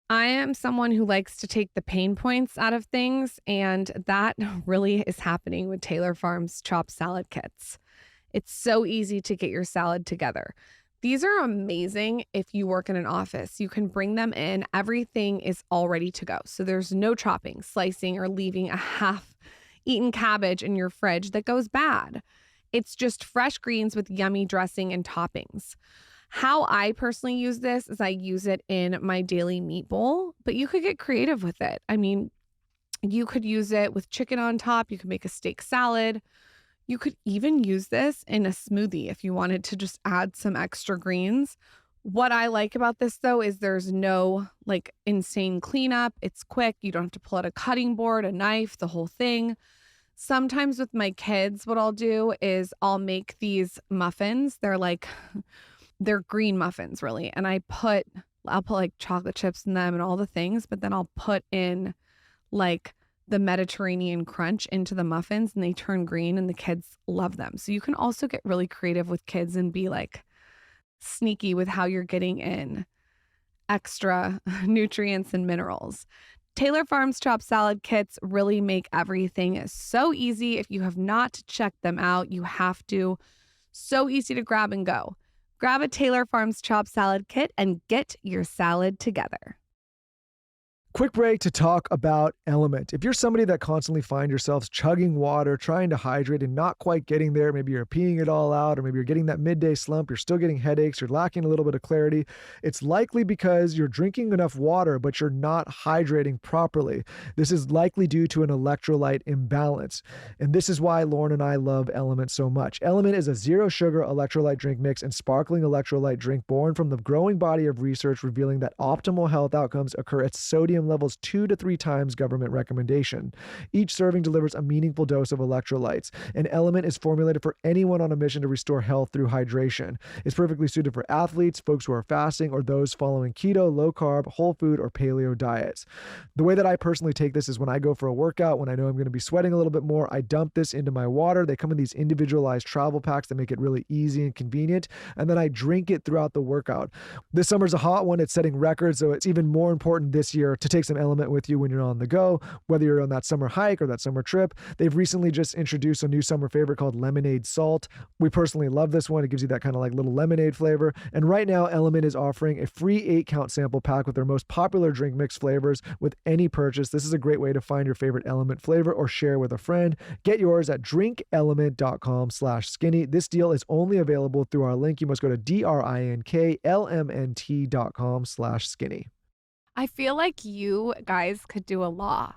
I am someone who likes to take the pain points out of things, and that really is happening with Taylor Farms chopped salad kits. It's so easy to get your salad together. These are amazing if you work in an office. You can bring them in. Everything is all ready to go. So there's no chopping, slicing, or leaving a half-eaten cabbage in your fridge that goes bad. It's just fresh greens with yummy dressing and toppings. How I personally use this is I use it in my daily meat bowl, but you could get creative with it. I mean, you could use it with chicken on top. You could make a steak salad. You could even use this in a smoothie if you wanted to just add some extra greens. What I like about this, though, is there's no like insane cleanup. It's quick. You don't have to pull out a cutting board, a knife, the whole thing. Sometimes with my kids, what I'll do is I'll make these muffins. They're green muffins, really. And I'll put like chocolate chips in them and all the things, but then I'll put in like the Mediterranean crunch into the muffins and they turn green and the kids love them. So you can also get really creative with kids and be like sneaky with how you're getting in extra nutrients and minerals. Taylor Farms chopped salad kits really make everything so easy. If you have not checked them out, you have to. So easy to grab and go. Grab a Taylor Farms chopped salad kit and get your salad together. Quick break to talk about Element. If you're somebody that constantly find yourselves chugging water, trying to hydrate and not quite getting there, maybe you're peeing it all out, or maybe you're getting that midday slump, you're still getting headaches, you're lacking a little bit of clarity, it's likely because you're drinking enough water, but you're not hydrating properly. This is likely due to an electrolyte imbalance. And this is why Lauren and I love Element so much. Element is a zero sugar electrolyte drink mix and sparkling electrolyte drink born from the growing body of research revealing that optimal health outcomes occur at sodium iron levels 2 to 3 times government recommendation. Each serving delivers a meaningful dose of electrolytes. An Element is formulated for anyone on a mission to restore health through hydration. It's perfectly suited for athletes, folks who are fasting, or those following keto, low carb, whole food, or paleo diets. The way that I personally take this is when I go for a workout, when I know I'm going to be sweating a little bit more, I dump this into my water. They come in these individualized travel packs that make it really easy and convenient. And then I drink it throughout the workout. This summer's a hot one. It's setting records. So it's even more important this year to take some Element with you when you're on the go, whether you're on that summer hike or that summer trip. They've recently just introduced a new summer favorite called Lemonade Salt. We personally love this one. It gives you that kind of like little lemonade flavor. And right now, Element is offering a free 8-count sample pack with their most popular drink mix flavors with any purchase. This is a great way to find your favorite Element flavor or share with a friend. Get yours at drinkelement.com/skinny. This deal is only available through our link. You must go to drinklmnt.com/skinny. I feel like you guys could do a law.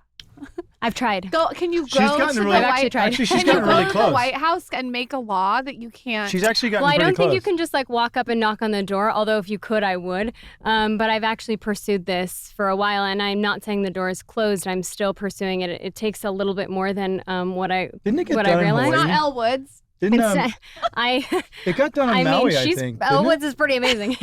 I've tried. Can you She's go gotten to the really- I've actually White tried. Actually, she's Can you gotten go really to close. the White House and make a law that you can't? She's actually gotten Well, I pretty don't think you close. can just like walk up and knock on the door, although if you could, I would. But I've actually pursued this for a while, and I'm not saying the door is closed. I'm still pursuing it. It takes a little bit more than what I Didn't it get what done I in realized. Hawaii? Not Elle Woods. Didn't It's, I it got done in I Maui? mean, I think. Didn't Elle it? Woods is pretty amazing.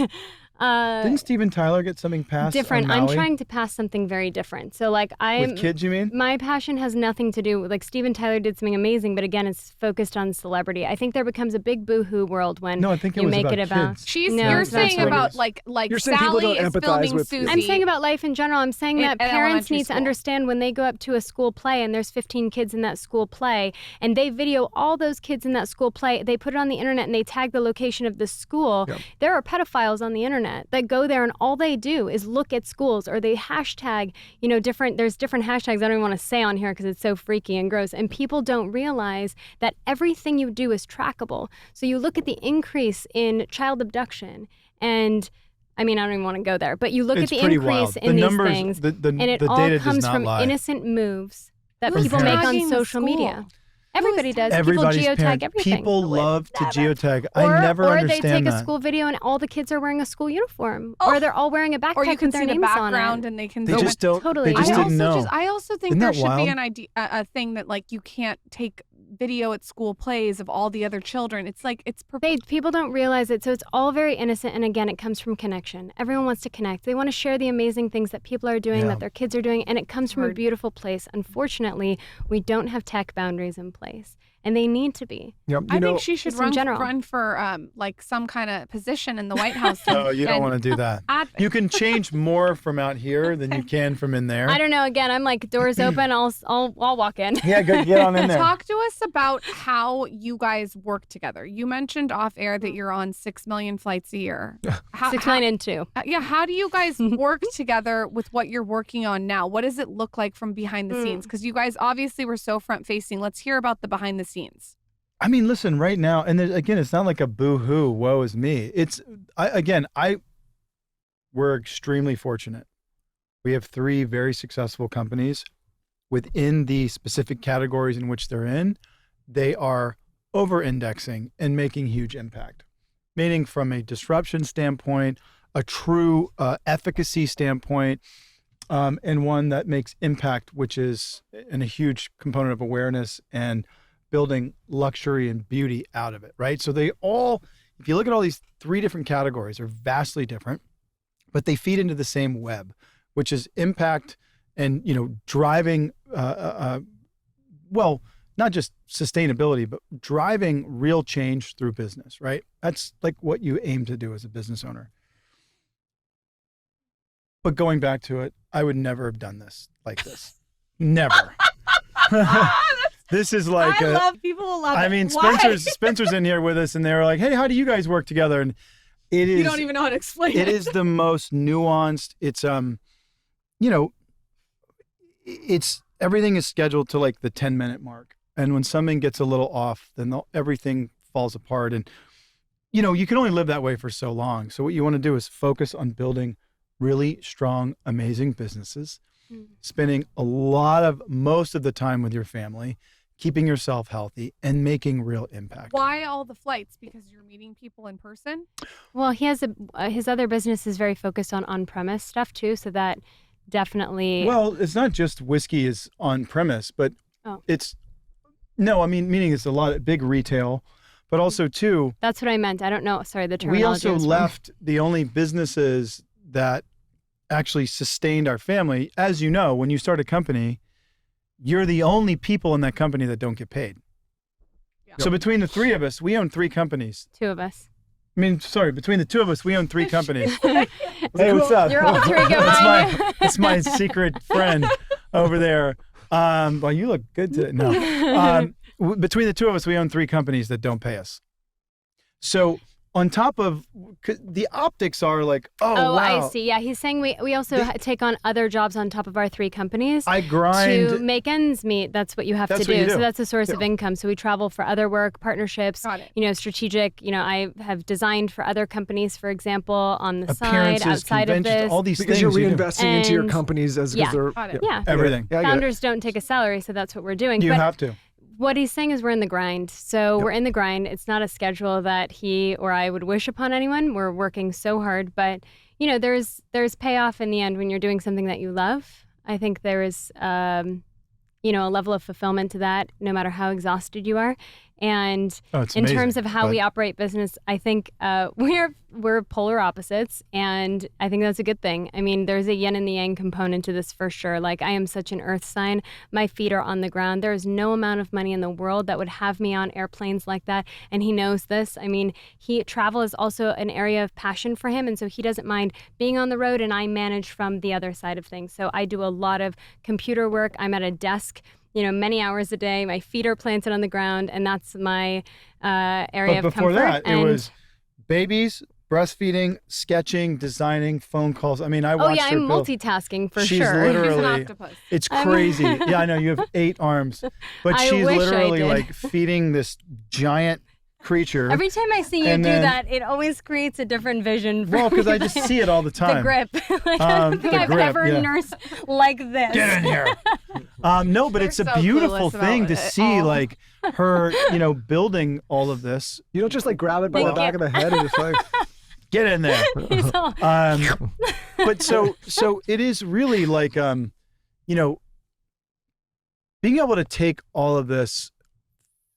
Didn't Steven Tyler get something passed? Different. On I'm Maui? trying to pass something very different. So like I'm With kids, you mean? my passion has nothing to do with like Steven Tyler did something amazing, but again, it's focused on celebrity. I think there becomes a big boohoo world when No, I think it you was make about it about. kids. No, You're it's not saying what it about is. like You're saying people Sally don't is empathize filming with- Susie. I'm saying about life in general. I'm saying that at parents elementary need to school. understand when they go up to a school play and there's 15 kids in that school play and they video all those kids in that school play. They put it on the internet and they tag the location of the school. Yep. There are pedophiles on the internet that go there and all they do is look at schools or they hashtag, there's different hashtags I don't even want to say on here because it's so freaky and gross. And people don't realize that everything you do is trackable. So you look at the increase in child abduction and I mean, I don't even want to go there, but you look It's at the pretty increase wild. in The these numbers, things, the and it the all data does comes not from lie. innocent moves that Who's people make tagging on the social school? media. Everybody does. Everybody's People geotag parent. everything. People love to geotag. Or, I never or understand they take that. a school video and all the kids are wearing a school uniform, Oh. or they're all wearing a backpack Or you can with their see the names on background it. and they can. They zoom just in. don't. Totally. They just I didn't know. also think Isn't there that should be wild? an idea, a thing that like you can't take video at school plays of all the other children. It's like it's People don't realize it, so it's all very innocent. And again, it comes from connection. Everyone wants to connect. They want to share the amazing things that people are doing, Yeah. that their kids are doing, and it comes from a Heard. beautiful place. Unfortunately, we don't have tech boundaries in place, and they need to be. Yep. I think she should just in general. run for like some kind of position in the White House. No, you don't and want to do that. You can change more from out here than you can from in there. I don't know. Again, I'm like doors open. I'll walk in. Yeah, go get on in there. Talk to us about how you guys work together. You mentioned off air that you're on 6 million flights a year. 6 million and 2. Yeah, how do you guys work together with what you're working on now? What does it look like from behind the scenes? Because you guys obviously were so front facing. Let's hear about the behind the scenes. I mean, listen, right now, and again, it's not like a boo-hoo, woe is me. We're extremely fortunate. We have 3 very successful companies within the specific categories in which they're in. They are over-indexing and making huge impact, meaning from a disruption standpoint, a true efficacy standpoint, and one that makes impact, which is a huge component of awareness and building luxury and beauty out of it, right? So they all, if you look at all these 3 different categories, are vastly different, but they feed into the same web, which is impact and, driving, well, not just sustainability, but driving real change through business, right? That's like what you aim to do as a business owner. But going back to it, I would never have done this like this. Never. This is like people will love I mean, Spencer's in here with us, and they were like, "Hey, how do you guys work together?" And it is. You don't even know how to explain it. It is the most nuanced. It's it's everything is scheduled to like the 10-minute mark, and when something gets a little off, then everything falls apart. And you can only live that way for so long. So what you want to do is focus on building really strong, amazing businesses, spending most of the time with your family, keeping yourself healthy, and making real impact. Why all the flights? Because you're meeting people in person? Well, he has his other business is very focused on on-premise stuff too, so that definitely. Well, it's not just whiskey is on premise, but Oh. meaning it's a lot of big retail, but also too, That's what I meant. I don't know. Sorry, the terminology we also was wrong. left the only businesses that actually sustained our family. As you know, when you start a company, you're the only people in that company that don't get paid. Yeah. So between the three of us, we own 3 companies. 2 of us. Between the 2 of us, we own 3 companies. Hey, what's up? You're all 3 behind you. That's my secret friend over there. Well, you look good today. No. Between the 2 of us, we own 3 companies that don't pay us. So on top of the optics are like, wow. I see. Yeah, he's saying we also take on other jobs on top of our 3 companies. I grind to make ends meet. That's what you have to That's what you do. do. So that's a source of income. So we travel for other work, partnerships, Got it. strategic. I have designed for other companies, for example, on the side, appearances, outside of conventions, this. all these Because things. you're you do. reinvesting into your And- companies as Yeah. they're Got it. Yeah. Everything. Yeah, I get it. Founders don't take a salary, so that's what we're doing. You But have to. what he's saying is we're in the grind. So we're in the grind. It's not a schedule that he or I would wish upon anyone. We're working so hard, but there's payoff in the end when you're doing something that you love. I think there is a level of fulfillment to that, no matter how exhausted you are. And Oh, it's in amazing, terms of how but- we operate business, I think we're polar opposites, and I think that's a good thing. I mean, there's a yin and the yang component to this for sure. Like, I am such an earth sign. My feet are on the ground. There is no amount of money in the world that would have me on airplanes like that, and he knows this. I mean, travel is also an area of passion for him, and so he doesn't mind being on the road, and I manage from the other side of things. So I do a lot of computer work. I'm at a desk many hours a day. My feet are planted on the ground, and that's my area But of before comfort. that, it was babies, breastfeeding, sketching, designing, phone calls. I mean, I Oh watched yeah, her I'm build. multitasking for She's sure. literally- He's an octopus. It's crazy. Yeah, I know you have 8 arms, but I she's wish I literally did. like feeding this giant creature. Every time I see you And do then- that, it always creates a different vision. For Well, because me. I just see it all the time. The grip. Like, I don't think the I've grip, ever yeah. nursed like this. Get in here. No, but They're it's a so beautiful clueless thing about to it see, all. like her, building all of this. You don't just like grab it by Thank the back you. of the head and just like, Get in there. He's all- But so it is really like, being able to take all of this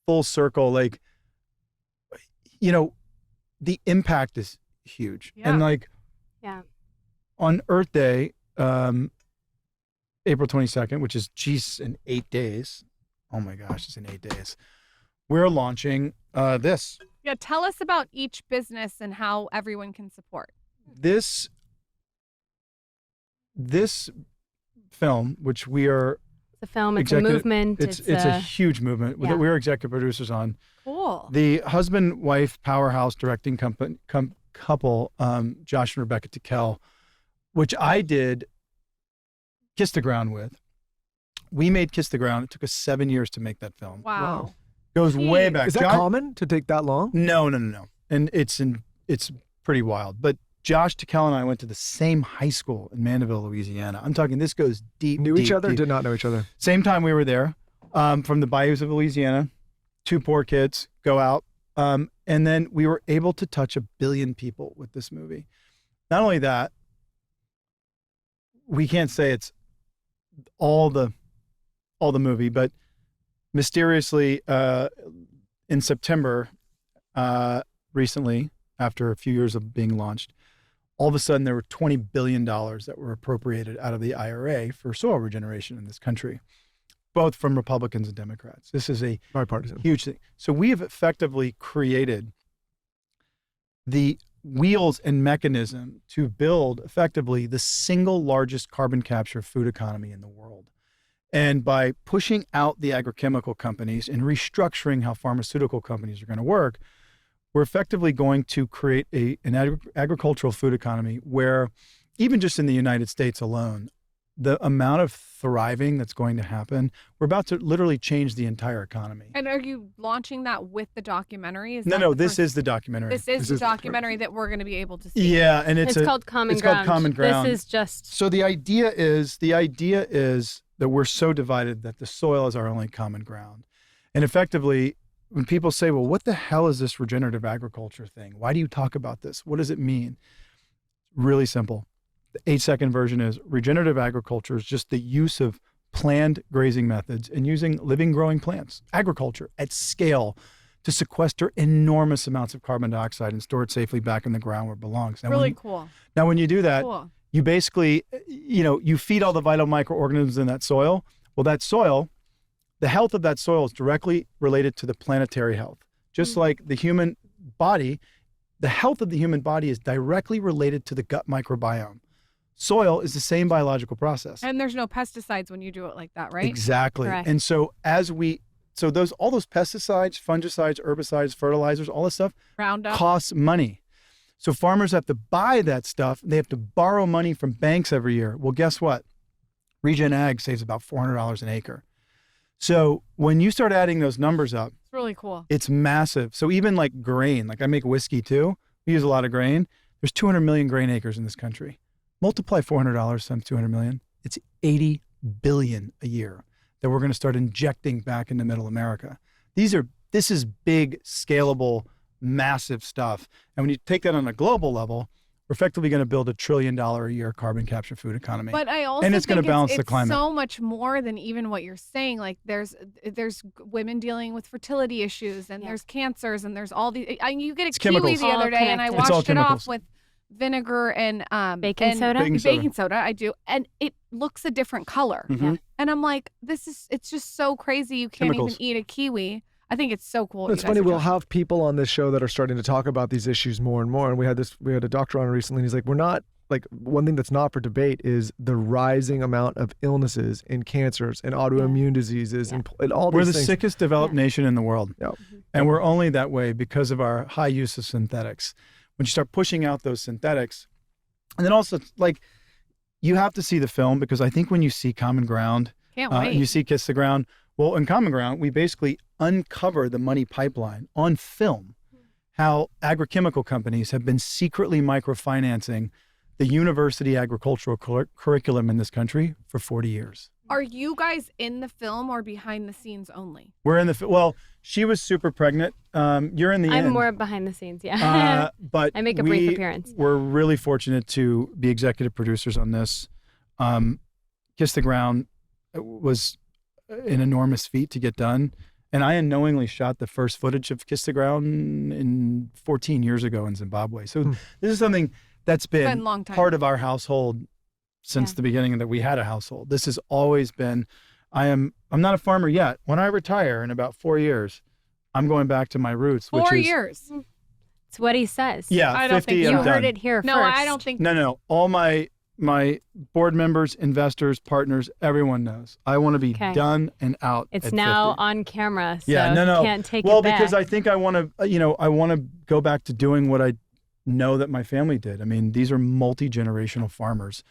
full circle, like, the impact is huge. Yeah. And like Yeah. on Earth Day, April 22nd, which is in 8 days. Oh my gosh, it's in 8 days. We're launching this. Yeah, tell us about each business and how everyone can support. This film, which we are It's a film. It's executive- a movement. it's a huge movement yeah. that we're executive producers on. Cool. The husband-wife powerhouse directing couple, Josh and Rebecca Tickell, which I did Kiss the Ground with. We made Kiss the Ground. It took us 7 years to make that film. Wow. Goes way Jeez. back. is that common to take that long? No. And it's pretty wild. But Josh Tickell and I went to the same high school in Mandeville, Louisiana. I'm talking, this goes deep. Knew each deep, other? deep. Did not know each other. Same time we were there, from the bayous of Louisiana, 2 poor kids go out. And then we were able to touch 1 billion people with this movie. Not only that, we can't say it's all the movie, but mysteriously, in September, recently, after a few years of being launched, all of a sudden there were $20 billion that were appropriated out of the IRA for soil regeneration in this country, both from Republicans and Democrats. This is a Bipartisan. huge thing. So we have effectively created the wheels and mechanism to build effectively the single largest carbon capture food economy in the world. And by pushing out the agrochemical companies and restructuring how pharmaceutical companies are going to work, we're effectively going to create an agricultural food economy where, even just in the United States alone, the amount of thriving that's going to happen, we're about to literally change the entire economy. And are you launching that with the documentary? Is No, this is the documentary. This is This the is the documentary that we're going to be able to see. Yeah, and It's called Common it's Ground. called Common Ground. This is just So the idea is that we're so divided that the soil is our only common ground. And effectively, when people say, well, what the hell is this regenerative agriculture thing? Why do you talk about this? What does it mean? Really simple. The 8-second version is regenerative agriculture is just the use of planned grazing methods and using living growing plants, agriculture at scale to sequester enormous amounts of carbon dioxide and store it safely back in the ground where it belongs. Now, Really cool. Now, when you do that, Cool. you basically, you feed all the vital microorganisms in that soil. Well, that soil, the health of that soil is directly related to the planetary health. Just like the human body, the health of the human body is directly related to the gut microbiome. Soil is the same biological process. And there's no pesticides when you do it like that, right? Exactly. Correct. And so all those pesticides, fungicides, herbicides, fertilizers, all this stuff Roundup. costs money. So farmers have to buy that stuff. They have to borrow money from banks every year. Well, guess what? Regen Ag saves about $400 an acre. So when you start adding those numbers up, It's really cool. it's massive. So even like grain, like I make whiskey too. We use a lot of grain. There's 200 million grain acres in this country. Multiply $400 times 200 million. It's 80 billion a year that we're going to start injecting back into middle America. This is big, scalable, massive stuff. And when you take that on a global level, we're effectively going to build $1 trillion a year carbon capture food economy. But I also And it's gonna think balance the climate. so much more than even what you're saying. Like there's women dealing with fertility issues, and there's cancers, and there's all these. You get a It's kiwi chemicals. the other All day, and I connected. It's all washed it off chemicals. with vinegar and Baking soda? Baking soda, I do, and it looks a different color. Mhm. And I'm like, it's just so crazy. You can't Chemicals. even eat a kiwi. I think it's so cool. what It's you guys funny. are We'll doing. have people on this show that are starting to talk about these issues more and more. And we had a doctor on recently, and he's like, we're not like, one thing that's not for debate is the rising amount of illnesses and cancers and autoimmune diseases and all these We're the things. sickest developed nation in the world. Yep. And we're only that way because of our high use of synthetics. When you start pushing out those synthetics, and then also like you have to see the film, because I think when you see Common Ground, Can't wait. and you see Kiss the Ground, well, in Common Ground, we basically uncover the money pipeline on film, how agrochemical companies have been secretly microfinancing the university agricultural curriculum in this country for 40 years. Are you guys in the film or behind the scenes only? We're in well, she was super pregnant. You're in the I'm end. more behind the scenes, yeah. But I make a brief appearance. We're really fortunate to be executive producers on this. Kiss the Ground was an enormous feat to get done. And I unknowingly shot the first footage of Kiss the Ground 14 years ago in Zimbabwe. So this is something that's been been a long time. part of our household since the beginning that we had a household. This has always been, I'm not a farmer yet. When I retire in about 4 years, I'm going back to my roots, which 4 is years. It's what he says. yeah, I don't 50. think I'm You so. done. heard it here No, first. I don't think. No. All my board members, investors, partners, everyone knows. I want to be Okay. done and out. It's at now 50. on camera, so Yeah, no. you can't take well, it back. because I think I want to, I want to go back to doing what I know that my family did. I mean, these are multi-generational farmers.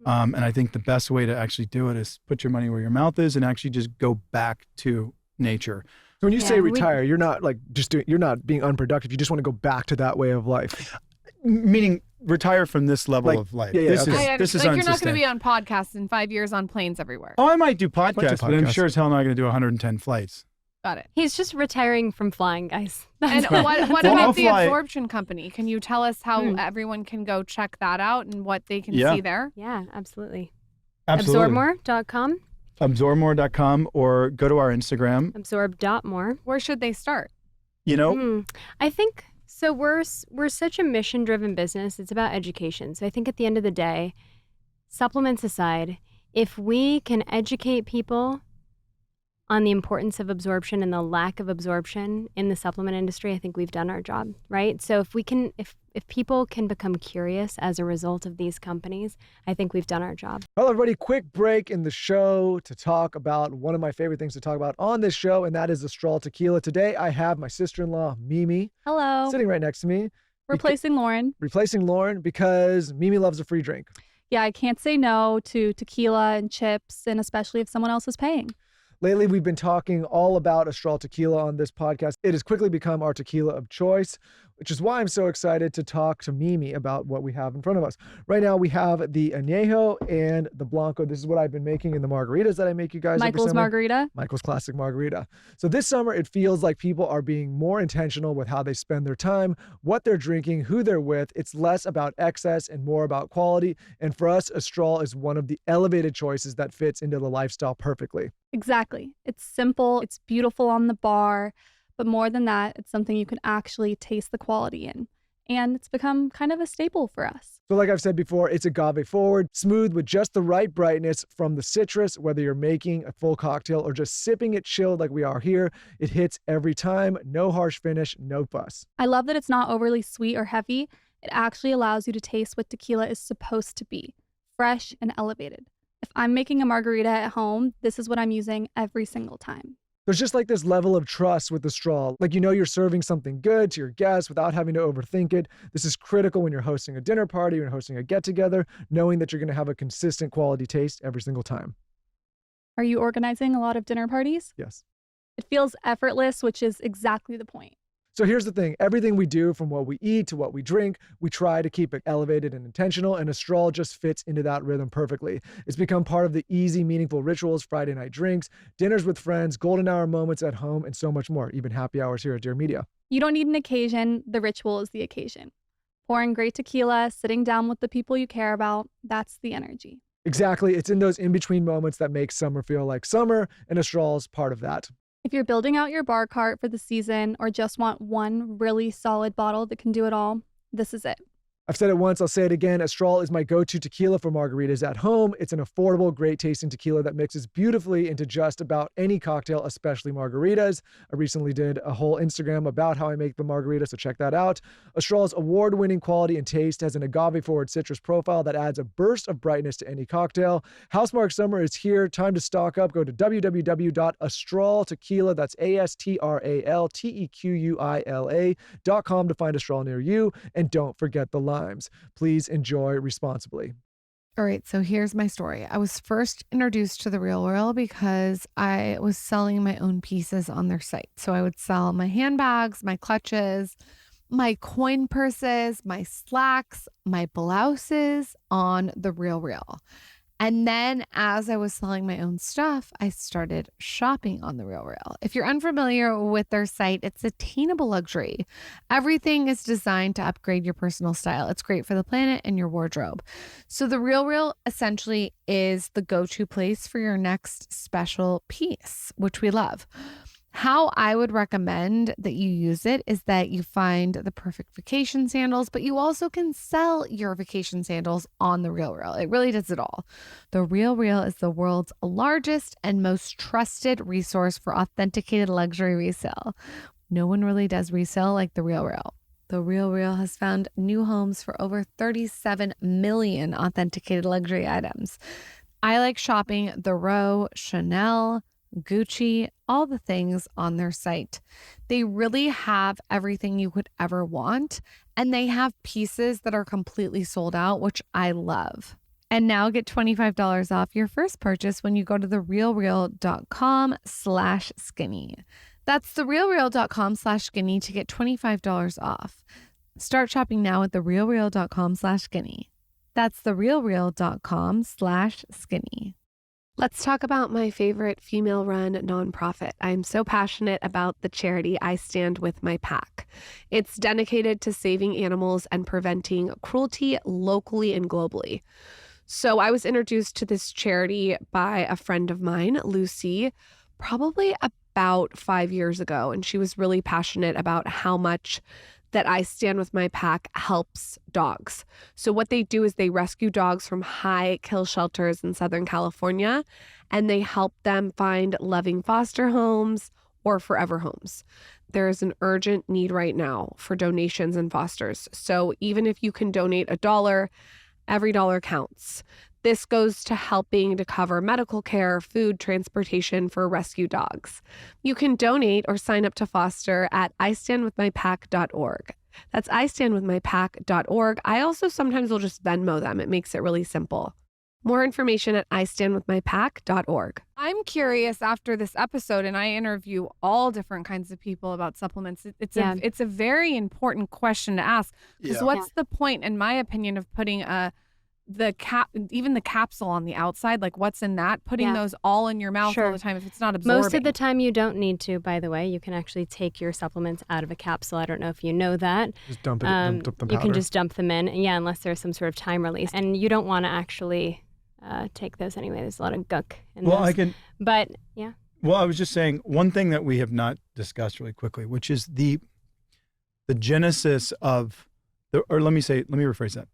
And I think the best way to actually do it is put your money where your mouth is and actually just go back to nature. So when you say we- retire, you're not like you're not being unproductive. You just want to go back to that way of life. Meaning retire from this level Like, of life. yeah, this okay. is I this is like you're not going to unsustainable. be on podcasts in 5 years on planes everywhere. Oh, I might do podcasts, Bunch of but I'm podcasts. sure as hell not going to do 110 flights. Got it. He's just retiring from flying, guys. And That's what Well, I'll about the fly- Absorption Company? Can you tell us how everyone can go check that out and what they can Yeah. see there? Yeah, absolutely. Absolutely. Absorbmore.com, Absorbmore.com or go to our Instagram. absorb.more. Where should they start? I think so. We're such a mission-driven business. It's about education. So I think at the end of the day, supplements aside, if we can educate people on the importance of absorption and the lack of absorption in the supplement industry, I think we've done our job, right? So if we can, if people can become curious as a result of these companies, I think we've done our job. Well, everybody, quick break in the show to talk about one of my favorite things to talk about on this show, and that is Astral Tequila. Today, I have my sister-in-law, Mimi, Hello. sitting right next to me, Replacing Lauren. replacing Lauren because Mimi loves a free drink. Yeah, I can't say no to tequila and chips, and especially if someone else is paying. Lately, we've been talking all about Astral Tequila on this podcast. It has quickly become our tequila of choice. which is why I'm so excited to talk to Mimi about what we have in front of us. Right now, we have the Añejo and the Blanco. This is what I've been making in the margaritas that I make you guys every Michael's summer. margarita. Michael's Classic Margarita. So this summer, it feels like people are being more intentional with how they spend their time, what they're drinking, who they're with. It's less about excess and more about quality. And for us, Astral is one of the elevated choices that fits into the lifestyle perfectly. Exactly. It's simple, it's beautiful on the bar, but more than that, it's something you can actually taste the quality in. And it's become kind of a staple for us. So like I've said before, it's agave forward, smooth with just the right brightness from the citrus, whether you're making a full cocktail or just sipping it chilled like we are here. It hits every time, no harsh finish, no fuss. I love that it's not overly sweet or heavy. It actually allows you to taste what tequila is supposed to be, fresh and elevated. If I'm making a margarita at home, this is what I'm using every single time. There's just like this level of trust with the straw. Like, you know, you're serving something good to your guests without having to overthink it. This is critical when you're hosting a dinner party, when you're hosting a get-together, knowing that you're going to have a consistent quality taste every single time. Are you organizing a lot of dinner parties? Yes. It feels effortless, which is exactly the point. So here's the thing. Everything we do, from what we eat to what we drink, we try to keep it elevated and intentional, and Astral just fits into that rhythm perfectly. It's become part of the easy, meaningful rituals, Friday night drinks, dinners with friends, golden hour moments at home, and so much more, even happy hours here at Dear Media. You don't need an occasion. The ritual is the occasion. Pouring great tequila, sitting down with the people you care about, that's the energy. Exactly. It's in those in-between moments that make summer feel like summer, and Astral's part of that. If you're building out your bar cart for the season or just want one really solid bottle that can do it all, this is it. I've said it once, I'll say it again. Astral is my go-to tequila for margaritas at home. It's an affordable, great-tasting tequila that mixes beautifully into just about any cocktail, especially margaritas. I recently did a whole Instagram about how I make the margarita, so check that out. Astral's award-winning quality and taste has an agave-forward citrus profile that adds a burst of brightness to any cocktail. Housemarque summer is here. Time to stock up. Go to www.astraltequila, that's ASTRALTEQUILA.com to find Astral near you. And don't forget the limes. Please enjoy responsibly. All right, so here's my story. I was first introduced to The Real because I was selling my own pieces on their site. So I would sell my handbags, my clutches, my coin purses, my slacks, my blouses on The Real. And then as I was selling my own stuff, I started shopping on The Real. If you're unfamiliar with their site, it's attainable luxury. Everything is designed to upgrade your personal style. It's great for the planet and your wardrobe. So The Real essentially is the go-to place for your next special piece, which we love. How I would recommend that you use it is that you find the perfect vacation sandals, but you also can sell your vacation sandals on The Real. It really does it all. The Real is the world's largest and most trusted resource for authenticated luxury resale. No one really does resale like The Real. The Real has found new homes for over 37 million authenticated luxury items. I like shopping The Row, Chanel, Gucci, all the things on their site. They really have everything you could ever want, and they have pieces that are completely sold out, which I love. And now get $25 off your first purchase when you go to therealreal.com/skinny. That's therealreal.com/skinny to get $25 off. Start shopping now at therealreal.com/skinny. That's therealreal.com/skinny. Let's talk about my favorite female-run nonprofit. I'm so passionate about the charity I Stand With My Pack. It's dedicated to saving animals and preventing cruelty locally and globally. So I was introduced to this charity by a friend of mine, Lucy, probably about 5 years ago. And she was really passionate about how much that I Stand With My Pack helps dogs. So what they do is they rescue dogs from high kill shelters in Southern California, and they help them find loving foster homes or forever homes. There is an urgent need right now for donations and fosters. So even if you can donate $1, every dollar counts. This goes to helping to cover medical care, food, transportation for rescue dogs. You can donate or sign up to foster at istandwithmypack.org. That's istandwithmypack.org. I also sometimes will just Venmo them. It makes it really simple. More information at istandwithmypack.org. I'm curious after this episode, and I interview all different kinds of people about supplements. It's a very important question to ask, because what's the point, in my opinion, of putting even the capsule on the outside? Like, what's in that? Putting those all in your mouth all the time if it's not absorbing. Most of the time you don't need to, by the way. You can actually take your supplements out of a capsule. I don't know if you know that. Just dump it. Dump the powder. You can just dump them in. And unless there's some sort of time release. And you don't want to actually take those anyway. There's a lot of gunk in those. But yeah. Well, I was just saying one thing that we have not discussed really quickly, which is the genesis of or let me rephrase that.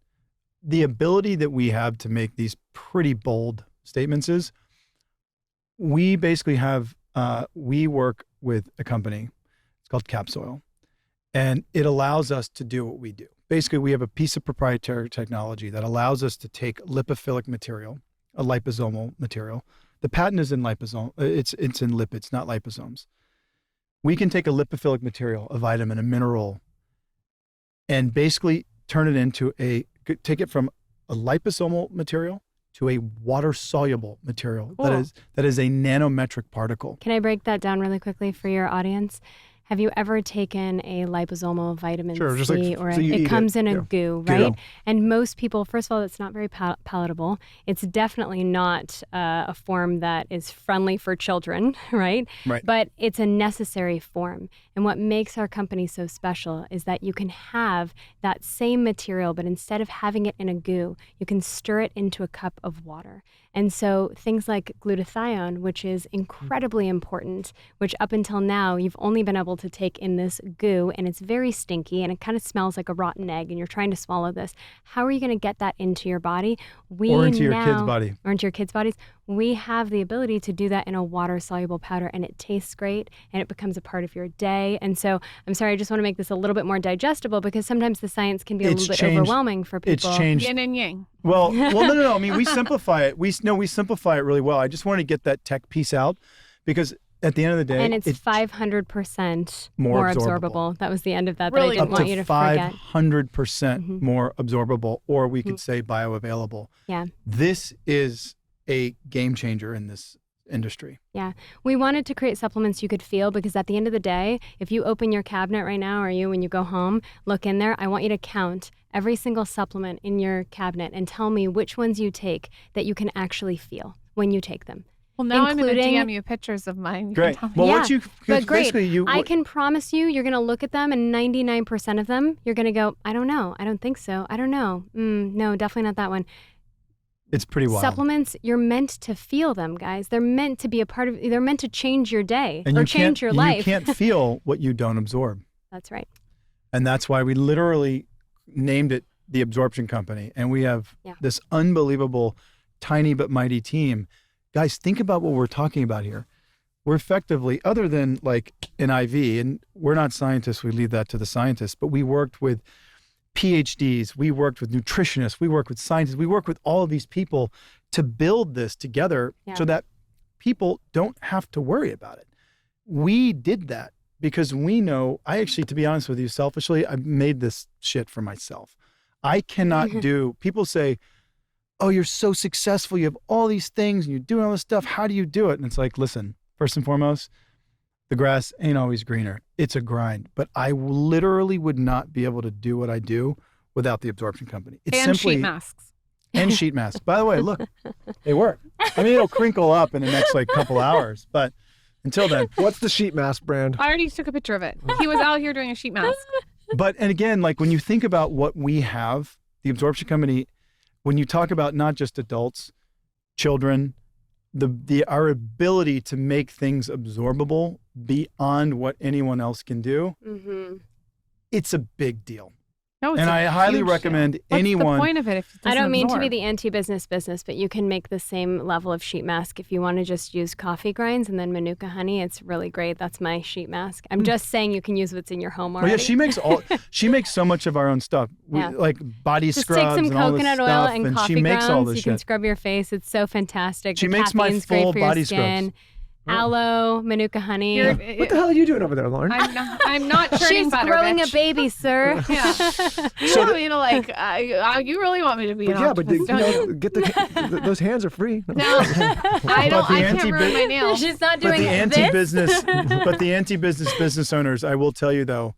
The ability that we have to make these pretty bold statements is we basically have, we work with a company, it's called Capsoil, and it allows us to do what we do. Basically, we have a piece of proprietary technology that allows us to take lipophilic material, a liposomal material. The patent is in liposome, it's in lipids, not liposomes. We can take a lipophilic material, a vitamin, a mineral, and basically turn it into take it from a liposomal material to a water-soluble material that is a nanometric particle. Can I break that down really quickly for your audience? Have you ever taken a liposomal vitamin C? It comes in a goo, right? And most people, first of all, it's not very palatable. It's definitely not a form that is friendly for children, right? Right. But it's a necessary form. And what makes our company so special is that you can have that same material, but instead of having it in a goo, you can stir it into a cup of water. And so things like glutathione, which is incredibly important, which up until now you've only been able to take in this goo, and it's very stinky and it kind of smells like a rotten egg, and you're trying to swallow this. How are you going to get that into your body? Or into your kid's body. Or into your kids' bodies. We have the ability to do that in a water-soluble powder, and it tastes great, and it becomes a part of your day. And so, I'm sorry, I just want to make this a little bit more digestible, because sometimes the science can be a little bit overwhelming for people. It's changed. Yin and yang. Well, no. I mean, we simplify it. We simplify it really well. I just want to get that tech piece out, because at the end of the day, and it's 500% more absorbable. That was the end of that. Really? But I didn't want you to forget. 500% more absorbable, or we could say bioavailable. Yeah. This is a game changer in this industry. Yeah. We wanted to create supplements you could feel, because at the end of the day, if you open your cabinet right now, or when you go home, look in there, I want you to count every single supplement in your cabinet and tell me which ones you take that you can actually feel when you take them. Well, now I'm going to DM you pictures of mine. Great. Well, but great. I can promise you're going to look at them, and 99% of them, you're going to go, I don't know. I don't think so. I don't know. No, definitely not that one. It's pretty wild. Supplements, you're meant to feel them, guys. They're meant to be they're meant to change your day or change your life. You can't feel what you don't absorb. That's right. And that's why we literally named it the Absorption Company. And we have this unbelievable, tiny but mighty team. Guys, think about what we're talking about here. We're effectively, other than like an IV, and we're not scientists, we leave that to the scientists, but we worked with PhDs, we worked with nutritionists, we worked with scientists, we work with all of these people to build this together so that people don't have to worry about it. We did that because we know, to be honest with you, selfishly, I've made this shit for myself. I cannot people say, oh, you're so successful, you have all these things and you're doing all this stuff, how do you do it? And it's like, listen, first and foremost, the grass ain't always greener. It's a grind. But I literally would not be able to do what I do without the Absorption Company. It's and simply, sheet masks. And sheet masks. By the way, look, they work. I mean, it'll crinkle up in the next couple hours. But until then. What's the sheet mask brand? I already took a picture of it. He was out here doing a sheet mask. But, and again, when you think about what we have, the Absorption Company, when you talk about not just adults, children, our ability to make things absorbable beyond what anyone else can do, it's a big deal. No, and I highly recommend anyone. What's the point of it if it doesn't I don't mean absorb? to be the anti-business, but you can make the same level of sheet mask if you want to just use coffee grinds and then Manuka honey. It's really great. That's my sheet mask. I'm just saying you can use what's in your home already. Well, yeah, she makes so much of our own stuff, like body just scrubs take some and all this coconut oil stuff, and and coffee she makes grounds. all this you shit. can scrub your face. It's so fantastic. She The makes my caffeine's full great for your body skin. scrubs. aloe, manuka honey. What the hell are you doing over there, Lauren? I'm not churning She's butter, growing bitch. a baby, sir. Yeah. You want me to like? You really want me to be an But octopus, don't you? get those hands are free. No, I don't. I can't ruin my nails. She's not But doing the this. anti-business, but the anti-business business owners, I will tell you though,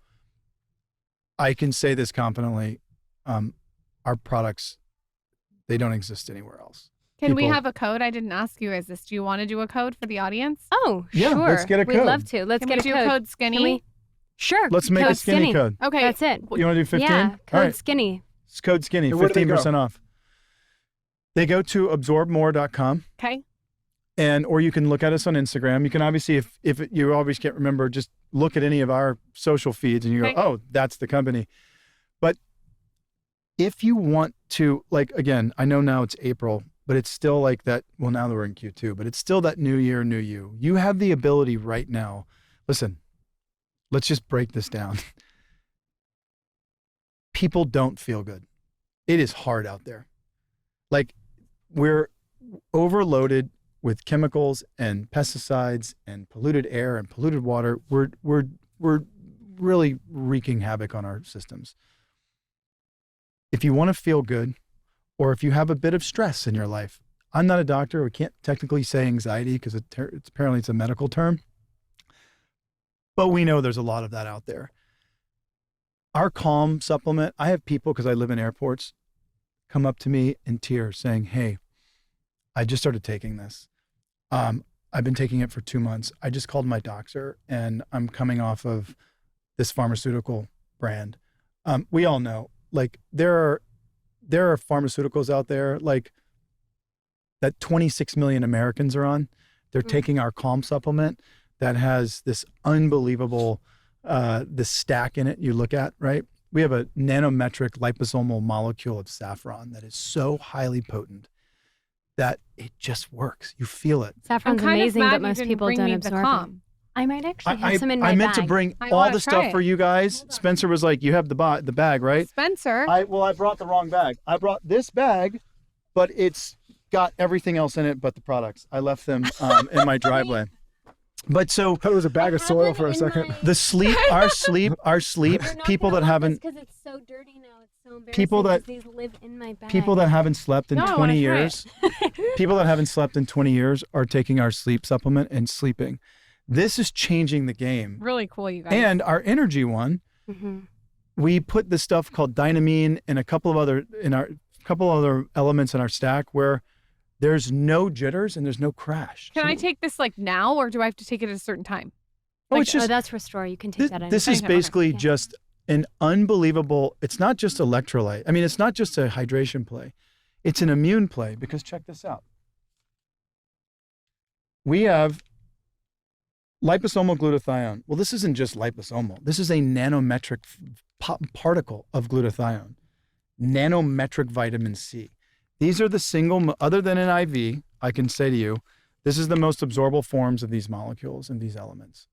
I can say this confidently, our products, they don't exist anywhere else. Can we People- have a code? I didn't ask you. Is this? Do you want to do a code for the audience? Oh, Yeah, sure. let's get a We'd code. love to. Let's Can get we a do code. code skinny? Can we? Sure. Let's make a Code skinny code. Okay. That's it. You want to do 15? Yeah, All code right. skinny. It's code skinny, And where do they 15% off. They go to absorbmore.com. Okay. Or you can look at us on Instagram. You can obviously, if you always can't remember, just look at any of our social feeds and you go, Okay. oh, that's the company. But if you want to, like, again, I know now it's April, but it's still like that. Well, now that we're in Q2, but it's still that new year, new you. You have the ability right now. Listen, let's just break this down. People don't feel good. It is hard out there. Like, we're overloaded with chemicals and pesticides and polluted air and polluted water. We're really wreaking havoc on our systems. If you want to feel good, or if you have a bit of stress in your life, I'm not a doctor. We can't technically say anxiety because it's apparently it's a medical term, but we know there's a lot of that out there. Our Calm supplement, I have people, because I live in airports, come up to me in tears saying, hey, I just started taking this. I've been taking it for 2 months. I just called my doctor and I'm coming off of this pharmaceutical brand. We all know, like, there are pharmaceuticals out there like that 26 million Americans are on. They're taking our Calm supplement that has this unbelievable, this stack in it you look at, right? We have a nanometric liposomal molecule of saffron that is so highly potent that it just works. You feel it. Saffron's I'm kind of amazing, mad but you most didn't people bring don't me the absorb it. Calm. I might actually have some in my I meant to bag. bring I all wanna the try stuff it. for you guys. Spencer was like, you have the bag, right? Spencer. I brought the wrong bag. I brought this bag, but it's got everything else in it but the products. I left them in my driveway. But so I thought it was a bag of soil for a second. the sleep, our sleep, people that haven't, because it's so dirty now. It's so embarrassing. People that- 'cause these live in my bag. people that haven't slept in No, I wanna 20 try years, people that haven't slept in 20 years are taking our sleep supplement and sleeping. This is changing the game. Really cool, you guys. And our energy one, Mhm. we put this stuff called dynamine and a couple of other elements in our stack where there's no jitters and there's no crash. Can So- I take this like now, or do I have to take it at a certain time? Oh, like, it's just that's Restore. You can take this, that in. this is Okay. basically Yeah. just an unbelievable. It's not just electrolyte. I mean, it's not just a hydration play. It's an immune play because check this out. We have liposomal glutathione. Well, this isn't just liposomal. This is a nanometric particle of glutathione, nanometric vitamin C. These are the single, other than an IV, I can say to you, this is the most absorbable forms of these molecules and these elements.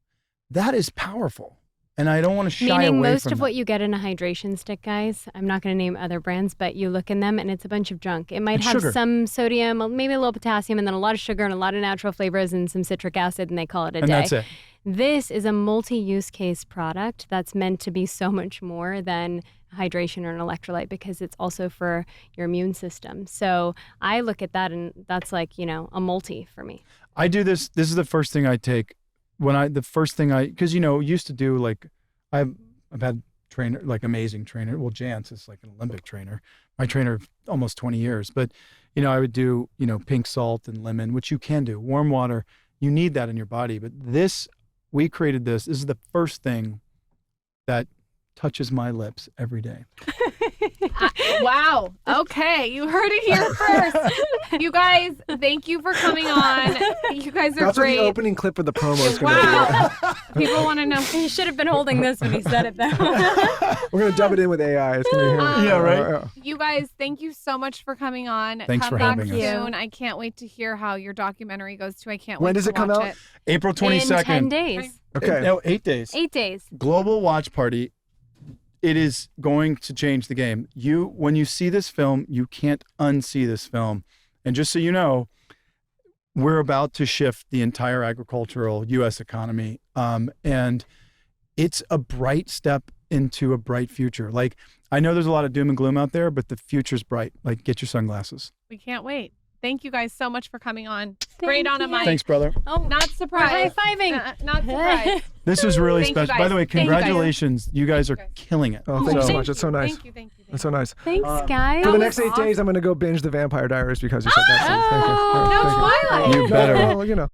That is powerful. And I don't want to shy Meaning away most from of that. what you get in a hydration stick, guys, I'm not going to name other brands, but you look in them and it's a bunch of junk. It might It's have sugar. some sodium, maybe a little potassium, and then a lot of sugar and a lot of natural flavors and some citric acid, and they call it a And day. that's it. This is a multi-use case product that's meant to be so much more than hydration or an electrolyte because it's also for your immune system. So I look at that and that's like, a multi for me. I do this. This is the first thing I take because, used to do like, I've had trainer, like amazing trainer. Well, Jance is like an Olympic trainer. My trainer of almost 20 years, but I would do, pink salt and lemon, which you can do. Warm water, you need that in your body. But we created this. This is the first thing that touches my lips every day. Wow. Okay. You heard it here first. You guys, thank you for coming on. You guys are That's what great. the opening clip of the promo is going Wow. to People want to know. You should have been holding this when he said it, though. be. We're going to dub it in with AI. It's going to be Yeah, right? You guys, thank you so much for coming on. Thanks come for back having us. soon. I can't wait to hear how your documentary goes too. I can't When wait does to it come watch out? it. April In 22nd. 10 days. Okay. No, 8 days. 8 days. Global watch party. It is going to change the game. When you see this film, you can't unsee this film. And just so you know, we're about to shift the entire agricultural U.S. economy. And it's a bright step into a bright future. Like, I know there's a lot of doom and gloom out there, but the future's bright. Like, get your sunglasses. We can't wait. Thank you guys so much for coming on. Great on a mic. Thanks, brother. Oh, Not surprised. high-fiving. Not surprised. This is really Thank you, special. By the way, guys. Thank you, guys. congratulations. You guys are killing it. Oh, thank you so So- much. That's so nice. Thank you. That's so nice. Thanks, guys. For the next 8 days, I'm going to go binge the Vampire Diaries because you said that. So thank you. No, Thank you. Twilight. You better. Well, you know.